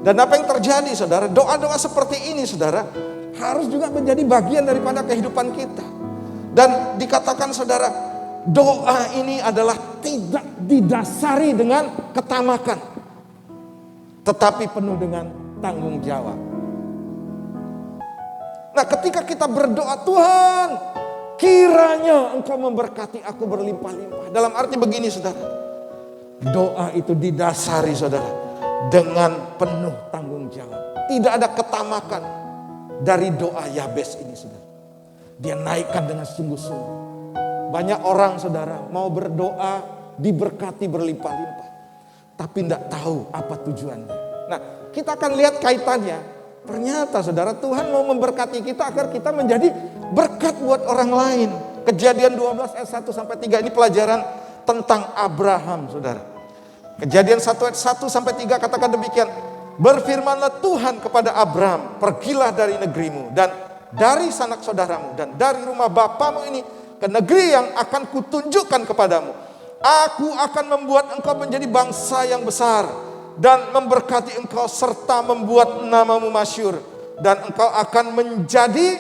Dan apa yang terjadi saudara, doa-doa seperti ini saudara, harus juga menjadi bagian daripada kehidupan kita. Dan dikatakan saudara, doa ini adalah tidak didasari dengan ketamakan, tetapi penuh dengan tanggung jawab. Nah ketika kita berdoa, Tuhan kiranya engkau memberkati aku berlimpah-limpah. Dalam arti begini saudara, doa itu didasari saudara dengan penuh tanggung jawab. Tidak ada ketamakan dari doa Yabes ini saudara. Dia naikkan dengan sungguh-sungguh. Banyak orang saudara mau berdoa diberkati berlimpah-limpah, tapi tidak tahu apa tujuannya. Nah kita akan lihat kaitannya. Ternyata saudara, Tuhan mau memberkati kita agar kita menjadi berkat buat orang lain. Kejadian 12 ayat 1 sampai 3 ini pelajaran tentang Abraham saudara. Kejadian 1 ayat 1 sampai 3 katakan demikian. Berfirmanlah Tuhan kepada Abraham, pergilah dari negerimu dan dari sanak saudaramu dan dari rumah bapamu ini ke negeri yang akan kutunjukkan kepadamu. Aku akan membuat engkau menjadi bangsa yang besar dan memberkati engkau serta membuat namamu masyhur dan engkau akan menjadi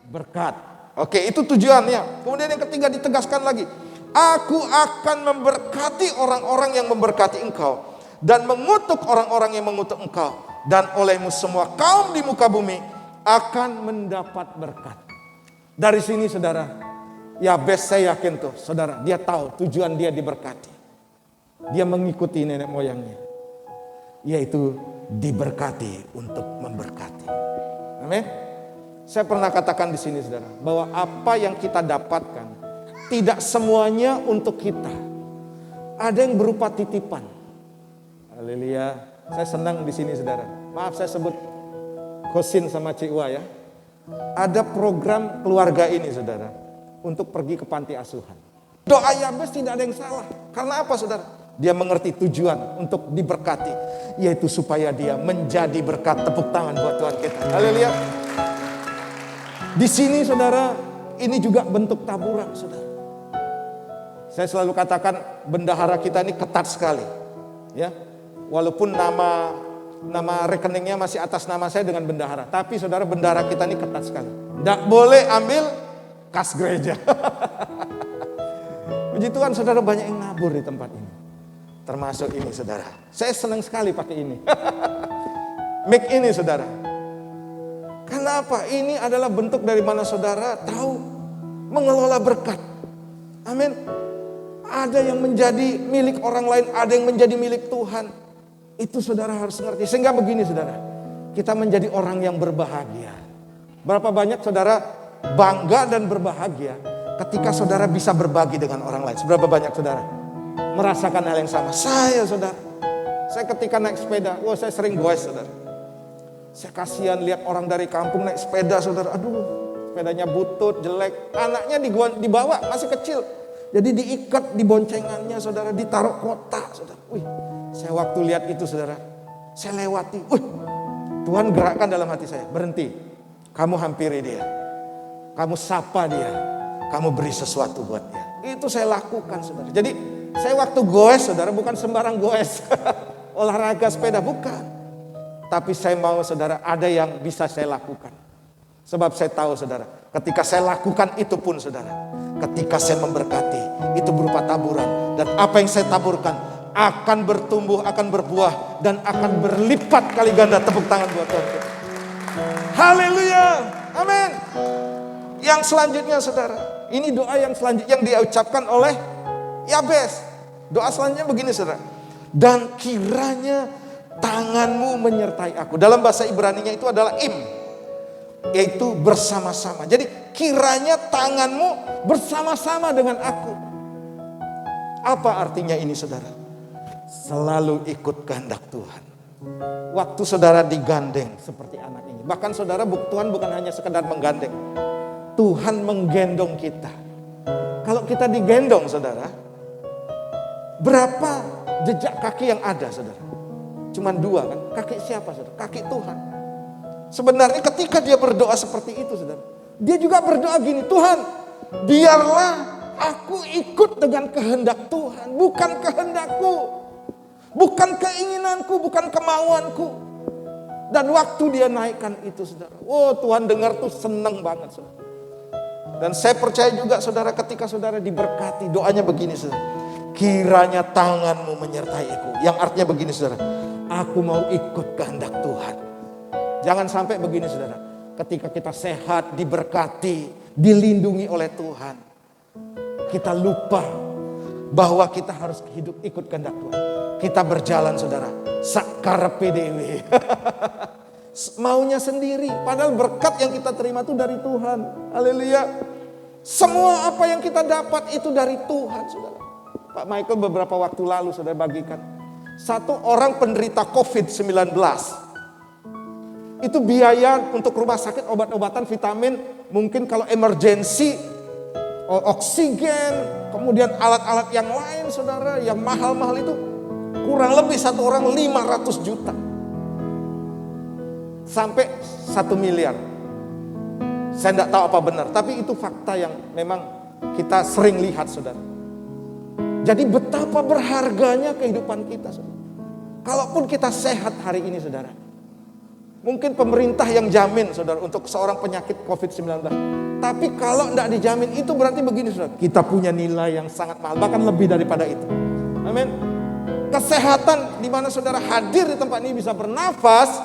berkat. Oke, itu tujuannya. Kemudian yang ketiga ditegaskan lagi. Aku akan memberkati orang-orang yang memberkati engkau dan mengutuk orang-orang yang mengutuk engkau, dan olehmu semua kaum di muka bumi akan mendapat berkat. Dari sini saudara, Yabes saya yakin tuh saudara, dia tahu tujuan dia diberkati. Dia mengikuti nenek moyangnya, yaitu diberkati untuk memberkati. Amin. Saya pernah katakan di sini saudara, bahwa apa yang kita dapatkan tidak semuanya untuk kita. Ada yang berupa titipan. Haleluya. Saya senang di sini saudara. Maaf saya sebut Kosin sama Ciwa ya. Ada program keluarga ini saudara, untuk pergi ke panti asuhan. Doa Yabes tidak ada yang salah. Karena apa saudara? Dia mengerti tujuan untuk diberkati, yaitu supaya dia menjadi berkat. Tepuk tangan buat Tuhan kita. Haleluya. Di sini saudara, ini juga bentuk taburan saudara. Saya selalu katakan bendahara kita ini ketat sekali. Ya, walaupun nama rekeningnya masih atas nama saya dengan bendahara, tapi saudara bendahara kita ini ketat sekali. Tidak boleh ambil kas gereja. Puji Tuhan saudara, banyak yang nabur di tempat ini. Termasuk ini saudara. Saya senang sekali pakai ini. Mic ini saudara. Kenapa? Ini adalah bentuk dari mana saudara tahu mengelola berkat. Amin. Ada yang menjadi milik orang lain, ada yang menjadi milik Tuhan. Itu saudara harus ngerti. Sehingga begini saudara, kita menjadi orang yang berbahagia. Berapa banyak saudara bangga dan berbahagia ketika saudara bisa berbagi dengan orang lain. Seberapa banyak saudara merasakan hal yang sama? Saya saudara, saya ketika naik sepeda, saya sering goes saudara. Saya kasihan lihat orang dari kampung naik sepeda saudara. Aduh, sepedanya butut, jelek. Anaknya dibawa, masih kecil. Jadi diikat di boncengannya saudara, ditaruh kotak saudara. Wih, saya waktu lihat itu saudara, saya lewati. Tuhan gerakkan dalam hati saya, berhenti. Kamu hampiri dia, kamu sapa dia, kamu beri sesuatu buat dia. Itu saya lakukan saudara. Jadi saya waktu goes saudara, bukan sembarang goes. Olahraga sepeda, bukan. Tapi saya mau saudara, ada yang bisa saya lakukan. Sebab saya tahu saudara, ketika saya lakukan itu pun saudara, ketika saya memberkati, itu berupa taburan. Dan apa yang saya taburkan akan bertumbuh, akan berbuah, dan akan berlipat kali ganda. Tepuk tangan buat Tuhan. Haleluya, amin. Yang selanjutnya saudara, ini doa yang selanjutnya yang diucapkan oleh Yabes. Doa selanjutnya begini saudara. Dan kiranya tanganmu menyertai aku. Dalam bahasa Ibraninya itu adalah im, yaitu bersama-sama. Jadi kiranya tanganmu bersama-sama dengan aku. Apa artinya ini saudara? Selalu ikut kehendak Tuhan. Waktu saudara digandeng seperti anak ini. Bahkan saudara, Tuhan bukan hanya sekedar menggandeng. Tuhan menggendong kita. Kalau kita digendong saudara, berapa jejak kaki yang ada saudara? Cuman 2 kan? Kaki siapa saudara? Kaki Tuhan. Sebenarnya ketika dia berdoa seperti itu saudara, dia juga berdoa gini, Tuhan biarlah aku ikut dengan kehendak Tuhan, bukan kehendakku, bukan keinginanku, bukan kemauanku. Dan waktu dia naikkan itu saudara, oh Tuhan dengar tuh seneng banget saudara. Dan saya percaya juga saudara, ketika saudara diberkati, doanya begini saudara, kiranya tanganmu menyertai aku. Yang artinya begini saudara, aku mau ikut kehendak Tuhan. Jangan sampai begini saudara, ketika kita sehat, diberkati, dilindungi oleh Tuhan, kita lupa bahwa kita harus hidup ikut kehendak Tuhan. Kita berjalan saudara, sakarepe dewe. Maunya sendiri, padahal berkat yang kita terima itu dari Tuhan. Haleluya. Semua apa yang kita dapat itu dari Tuhan saudara. Pak Michael beberapa waktu lalu saudara bagikan, satu orang penderita COVID-19, itu biaya untuk rumah sakit, obat-obatan, vitamin, mungkin kalau emergency, oksigen, kemudian alat-alat yang lain saudara, yang mahal-mahal itu kurang lebih satu orang 500 juta. Sampai 1 miliar. Saya tidak tahu apa benar, tapi itu fakta yang memang kita sering lihat saudara. Jadi betapa berharganya kehidupan kita saudara. Kalaupun kita sehat hari ini saudara, mungkin pemerintah yang jamin saudara untuk seorang penyakit COVID-19. Tapi kalau tidak dijamin, itu berarti begini saudara, kita punya nilai yang sangat mahal, bahkan lebih daripada itu. Amin. Kesehatan di mana saudara hadir di tempat ini bisa bernafas,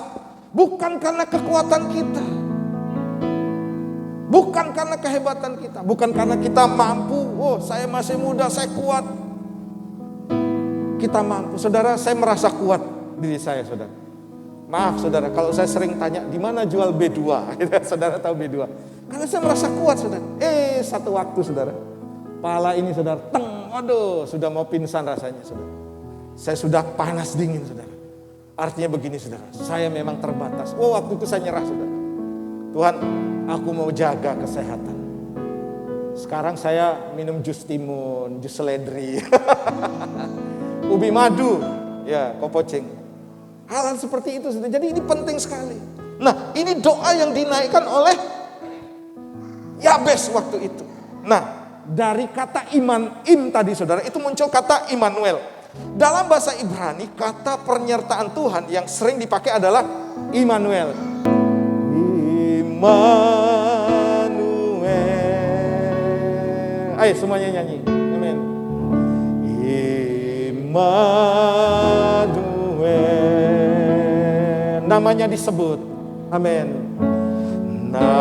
bukan karena kekuatan kita, bukan karena kehebatan kita, bukan karena kita mampu, oh saya masih muda, saya kuat. Kita mampu, saudara, saya merasa kuat diri saya saudara. Maaf saudara, kalau saya sering tanya di mana jual B2, saudara tahu B2? Karena saya merasa kuat saudara. Satu waktu saudara, pala ini saudara, aduh sudah mau pingsan rasanya saudara. Saya sudah panas dingin saudara. Artinya begini saudara, saya memang terbatas. Waktu itu saya nyerah saudara. Tuhan, aku mau jaga kesehatan. Sekarang saya minum jus timun, jus seledri, ubi madu, ya kopocing. Hal seperti itu saudara. Jadi ini penting sekali. Nah, ini doa yang dinaikkan oleh Yabes waktu itu. Nah, dari kata im tadi saudara, itu muncul kata Immanuel. Dalam bahasa Ibrani, kata penyertaan Tuhan yang sering dipakai adalah Immanuel. Immanuel. Ayo semuanya nyanyi. Amin. Immanuel. Namanya disebut. Amin. Namanya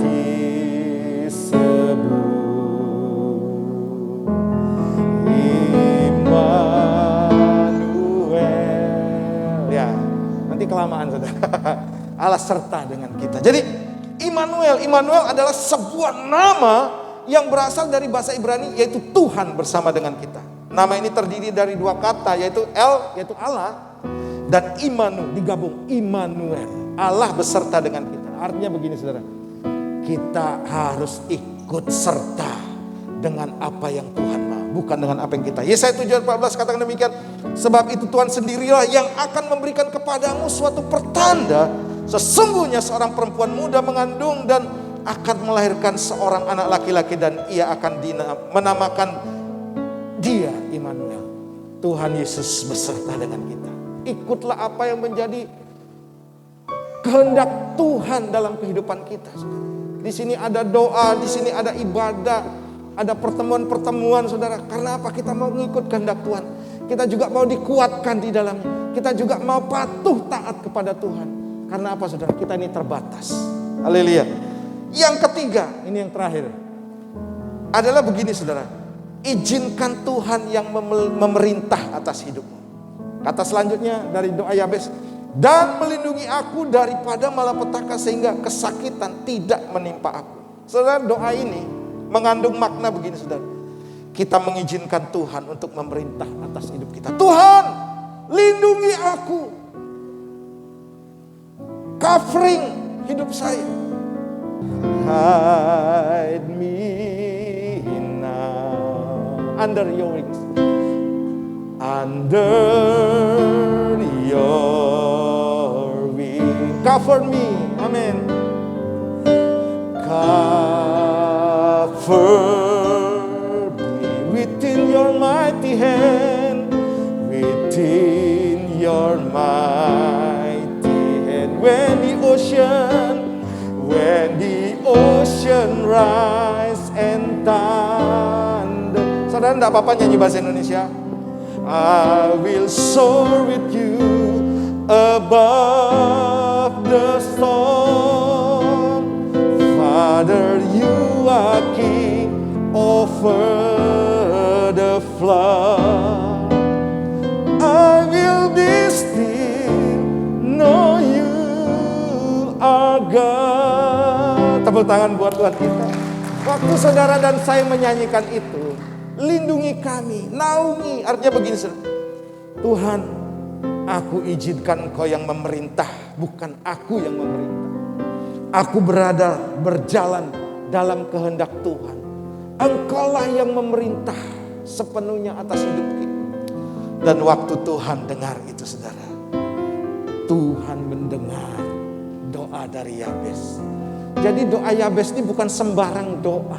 disebut. Kelamaan saudara. Allah serta dengan kita. Jadi Immanuel adalah sebuah nama yang berasal dari bahasa Ibrani, yaitu Tuhan bersama dengan kita. Nama ini terdiri dari 2 kata, yaitu El, yaitu Allah, dan Immanu digabung, Immanuel, Allah beserta dengan kita. Artinya begini saudara, kita harus ikut serta dengan apa yang Tuhan mau, bukan dengan apa yang kita. Yesaya 7:14 katakan demikian. Sebab itu Tuhan sendirilah yang akan memberikan kepadamu suatu pertanda. Sesungguhnya seorang perempuan muda mengandung dan akan melahirkan seorang anak laki-laki, dan ia akan menamakan dia Immanuel. Tuhan Yesus beserta dengan kita. Ikutlah apa yang menjadi kehendak Tuhan dalam kehidupan kita. Di sini ada doa, di sini ada ibadah, ada pertemuan-pertemuan saudara. Karena apa? Kita mau mengikut kehendak Tuhan. Kita juga mau dikuatkan di dalamnya. Kita juga mau patuh taat kepada Tuhan. Karena apa saudara? Kita ini terbatas. Haleluya. Yang ketiga, ini yang terakhir, adalah begini saudara. Izinkan Tuhan yang memerintah atas hidupmu. Kata selanjutnya dari doa Yabes, dan melindungi aku daripada malapetaka sehingga kesakitan tidak menimpa aku. Saudara, doa ini mengandung makna begini saudara. Kita mengizinkan Tuhan untuk memerintah atas hidup kita. Tuhan, lindungi aku. Covering hidup saya. Hide me now under your wings. Under your wings. Cover me. Amen. Cover me within your mighty hand. Within your mighty hand. When the ocean rise and thunder. Saudara enggak apa-apa nyanyi bahasa Indonesia? I will soar with you above the storm. Father, you are king over the flood. I will be still, know you are God. Tepuk tangan buat Tuhan kita. Waktu saudara dan saya menyanyikan itu, lindungi kami, naungi. Artinya begini, Tuhan, aku izinkan Engkau yang memerintah, bukan aku yang memerintah. Aku berjalan dalam kehendak Tuhan. Engkaulah yang memerintah sepenuhnya atas hidup kita. Dan waktu Tuhan dengar itu saudara, Tuhan mendengar doa dari Yabes. Jadi doa Yabes ini bukan sembarang doa.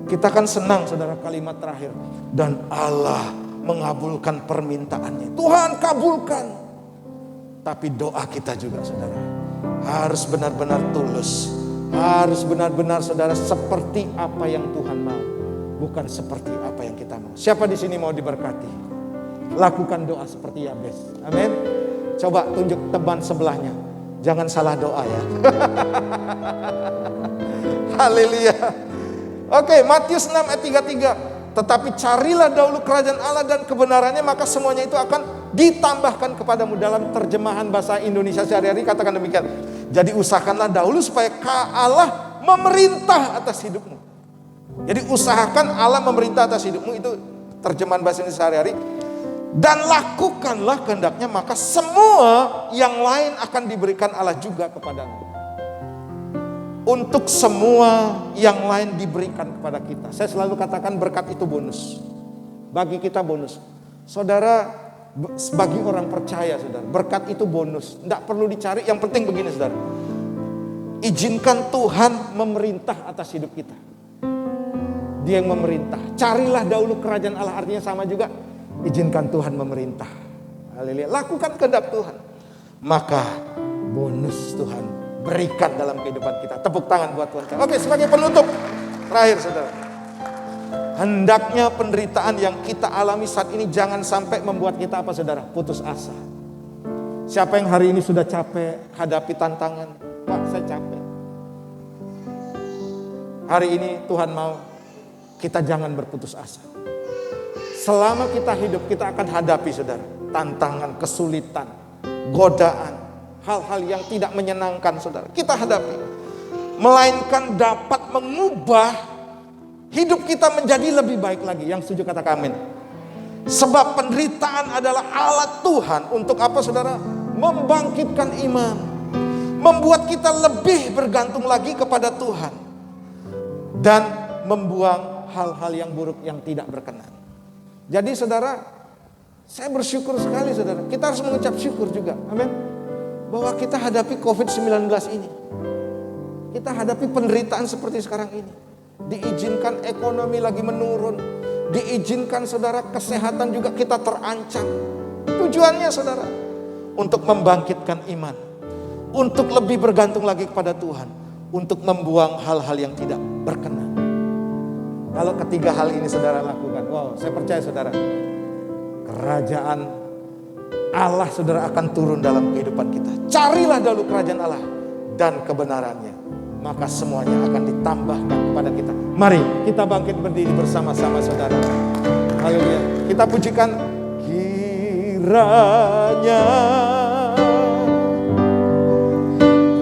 Kita kan senang saudara kalimat terakhir. Dan Allah mengabulkan permintaannya. Tuhan kabulkan. Tapi doa kita juga saudara harus benar-benar tulus. Harus benar-benar saudara seperti apa yang Tuhan mau. Bukan seperti apa yang kita mau. Siapa di sini mau diberkati? Lakukan doa seperti Yabes. Amin. Coba tunjuk teman sebelahnya. Jangan salah doa ya. Haleluya. Oke, Matius 6 ayat 33. Tetapi carilah dahulu kerajaan Allah dan kebenarannya, maka semuanya itu akan ditambahkan kepadamu. Dalam terjemahan bahasa Indonesia sehari-hari katakan demikian. Jadi usahakanlah dahulu supaya Allah memerintah atas hidupmu. Jadi usahakan Allah memerintah atas hidupmu, itu terjemahan bahasa Indonesia sehari-hari. Dan lakukanlah kehendaknya, maka semua yang lain akan diberikan Allah juga kepadamu. Untuk semua yang lain diberikan kepada kita. Saya selalu katakan berkat itu bonus. Bagi kita bonus. Saudara, bagi orang percaya saudara, berkat itu bonus. Tidak perlu dicari, yang penting begini saudara. Izinkan Tuhan memerintah atas hidup kita. Dia yang memerintah. Carilah dahulu kerajaan Allah, artinya sama juga. Izinkan Tuhan memerintah. Haleluya. Lakukan kehendak Tuhan. Maka bonus Tuhan berikan dalam kehidupan kita. Tepuk tangan buat Tuhan. Oke, sebagai penutup terakhir saudara. Hendaknya penderitaan yang kita alami saat ini jangan sampai membuat kita apa saudara? Putus asa. Siapa yang hari ini sudah capek hadapi tantangan? Pak, saya capek. Hari ini Tuhan mau kita jangan berputus asa. Selama kita hidup kita akan hadapi saudara. Tantangan, kesulitan, godaan. Hal-hal yang tidak menyenangkan saudara. Kita hadapi. Melainkan dapat mengubah hidup kita menjadi lebih baik lagi. Yang setuju katakan amin. Sebab penderitaan adalah alat Tuhan. Untuk apa saudara? Membangkitkan iman. Membuat kita lebih bergantung lagi kepada Tuhan. Dan membuang hal-hal yang buruk yang tidak berkenan. Jadi saudara, saya bersyukur sekali saudara. Kita harus mengucap syukur juga. Amin. Bahwa kita hadapi COVID-19 ini. Kita hadapi penderitaan seperti sekarang ini. Diizinkan ekonomi lagi menurun. Diizinkan saudara kesehatan juga kita terancam. Tujuannya saudara, untuk membangkitkan iman. Untuk lebih bergantung lagi kepada Tuhan. Untuk membuang hal-hal yang tidak berkenan. Kalau ketiga hal ini saudara lakukan, wow, saya percaya saudara, kerajaan Allah saudara akan turun dalam kehidupan kita. Carilah dahulu kerajaan Allah dan kebenarannya. maka semuanya akan ditambahkan kepada kita. Mari kita bangkit berdiri bersama-sama saudara. Haleluya. Kita pujikan kiranya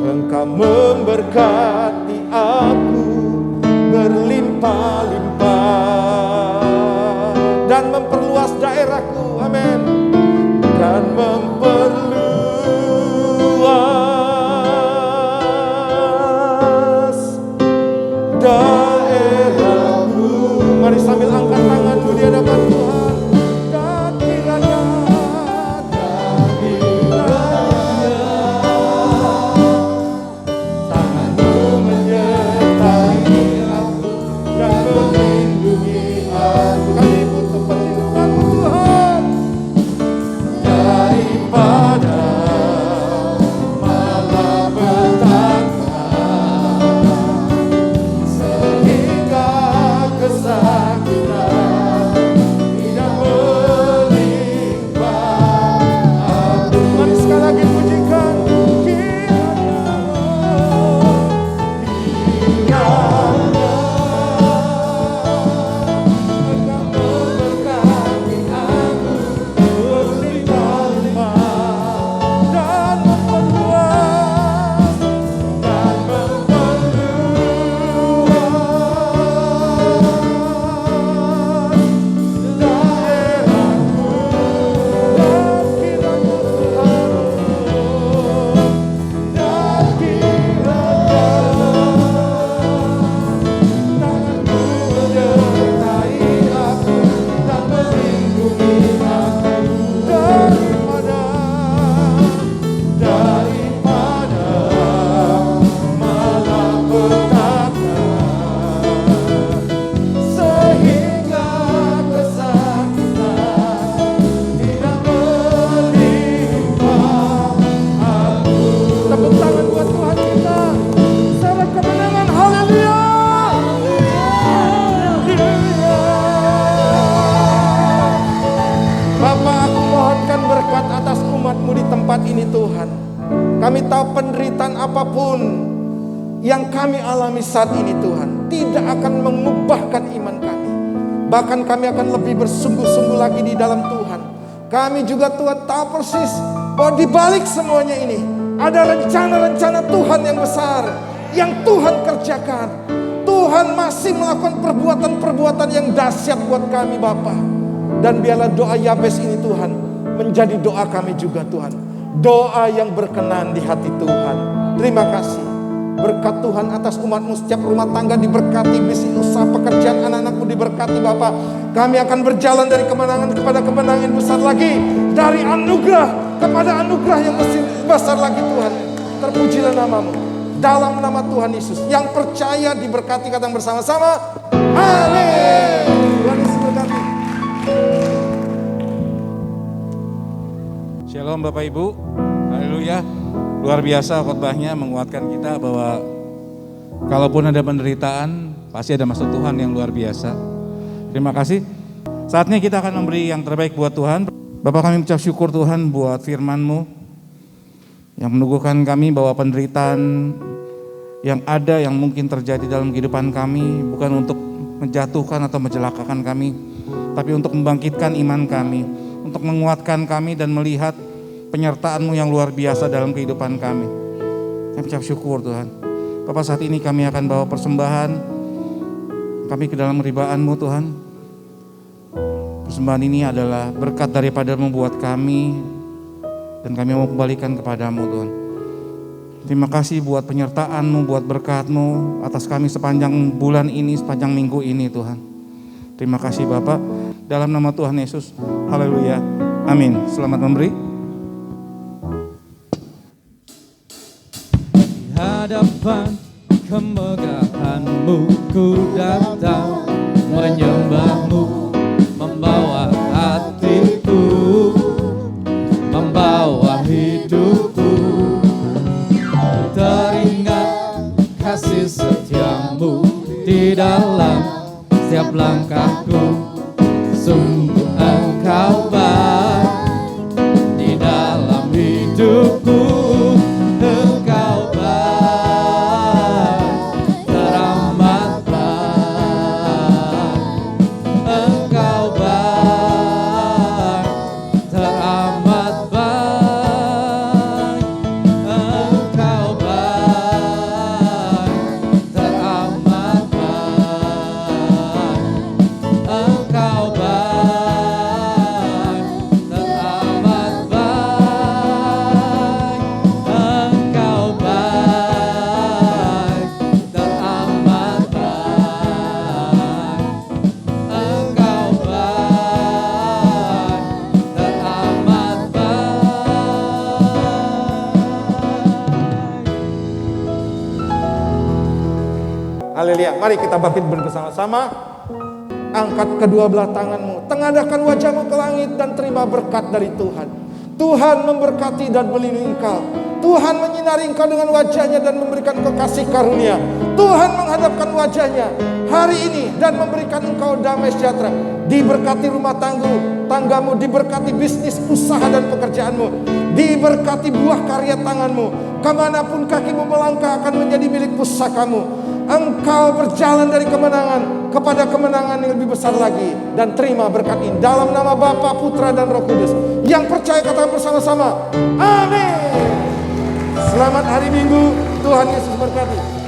Engkau memberkati aku berlimpah-limpah dan memperluas daerahku, amin, dan memperluas daerahmu. Mari sambil angkat tanganmu di hadapan Tuhan. Dan kiranya tanganmu menyertai aku dan melindungi aku. Kami butuh perlindunganmu Tuhan, daripada malapetaka sehingga kesakitan tidak melimpah aku. Mari sekali lagi pujikan kiranya Engkau memberkati aku berlimpah-limpah dan memperluas daerahku. Dan kiranya Tuhan, dan kiranya tanganmu menyertai aku dan melindungi aku daripada malapetaka sehingga kesakitan tidak melimpah aku. Tepuk tangan buat Tuhan kita. Sorak kemenangan, haleluya. Bapa, aku mohonkan berkat atas umat-Mu di tempat ini Tuhan. Kami tahu penderitaan apapun yang kami alami saat ini Tuhan tidak akan mengubahkan iman kami. Bahkan kami akan lebih bersungguh-sungguh lagi di dalam Tuhan. Kami juga Tuhan tahu persis bahwa di balik semuanya ini ada rencana-rencana Tuhan yang besar yang Tuhan kerjakan. Tuhan masih melakukan perbuatan-perbuatan yang dahsyat buat kami Bapa. Dan biarlah doa Yabes ini Tuhan menjadi doa kami juga Tuhan. Doa yang berkenan di hati Tuhan. Terima kasih. Berkat Tuhan atas umat-Mu, setiap rumah tangga diberkati, bisnis usaha pekerjaan anak-anak-Mu diberkati Bapa. Kami akan berjalan dari kemenangan kepada kemenangan besar lagi, dari anugerah kepada anugerah yang besar lagi Tuhan. Terpujilah nama-Mu. Dalam nama Tuhan Yesus, yang percaya diberkati kata bersama-sama. Amin. Tuhan Yesus berkati. Shalom Bapak Ibu, haleluya. Luar biasa khotbahnya menguatkan kita bahwa kalaupun ada penderitaan, pasti ada maksud Tuhan yang luar biasa. Terima kasih. Saatnya kita akan memberi yang terbaik buat Tuhan. Bapak, kami mengucap syukur Tuhan buat firman-Mu yang meneguhkan kami bahwa penderitaan yang ada yang mungkin terjadi dalam kehidupan kami bukan untuk menjatuhkan atau mencelakakan kami, tapi untuk membangkitkan iman kami, untuk menguatkan kami dan melihat penyertaan-Mu yang luar biasa dalam kehidupan kami. Kami ucap syukur Tuhan. Bapak, saat ini kami akan bawa persembahan kami ke dalam ribaan-Mu Tuhan. Persembahan ini adalah berkat daripada-Mu buat kami, dan kami mau kembalikan kepada-Mu Tuhan. Terima kasih buat penyertaan-Mu, buat berkat-Mu atas kami sepanjang bulan ini, sepanjang minggu ini Tuhan. Terima kasih Bapak, dalam nama Tuhan Yesus, haleluya, amin. Selamat memberi. Di hadapan kemegahan-Mu ku datang menyembah-Mu, membawa hatiku, membawa hidupku. Teringat kasih setia-Mu di dalam setiap langkahku. Sungguh Engkau baik di dalam hidupku. Engkau baik Haleluya. Mari kita bangkit bersama-sama. Angkat kedua belah tanganmu, tengadahkan wajahmu ke langit dan terima berkat dari Tuhan. Tuhan memberkati dan melindungi engkau. Tuhan menyinari engkau dengan wajahnya dan memberikan engkau kasih karunia. Tuhan menghadapkan wajahnya hari ini dan memberikan engkau damai sejahtera. Diberkati rumah tanggamu, diberkati bisnis, usaha dan pekerjaanmu. Diberkati buah karya tanganmu. Kemanapun kakimu melangkah akan menjadi milik pusakamu. Engkau berjalan dari kemenangan kepada kemenangan yang lebih besar lagi. Dan terima berkat ini dalam nama Bapa, Putra dan Roh Kudus. Yang percaya katakan bersama-sama, amin. Selamat hari Minggu, Tuhan Yesus berkati.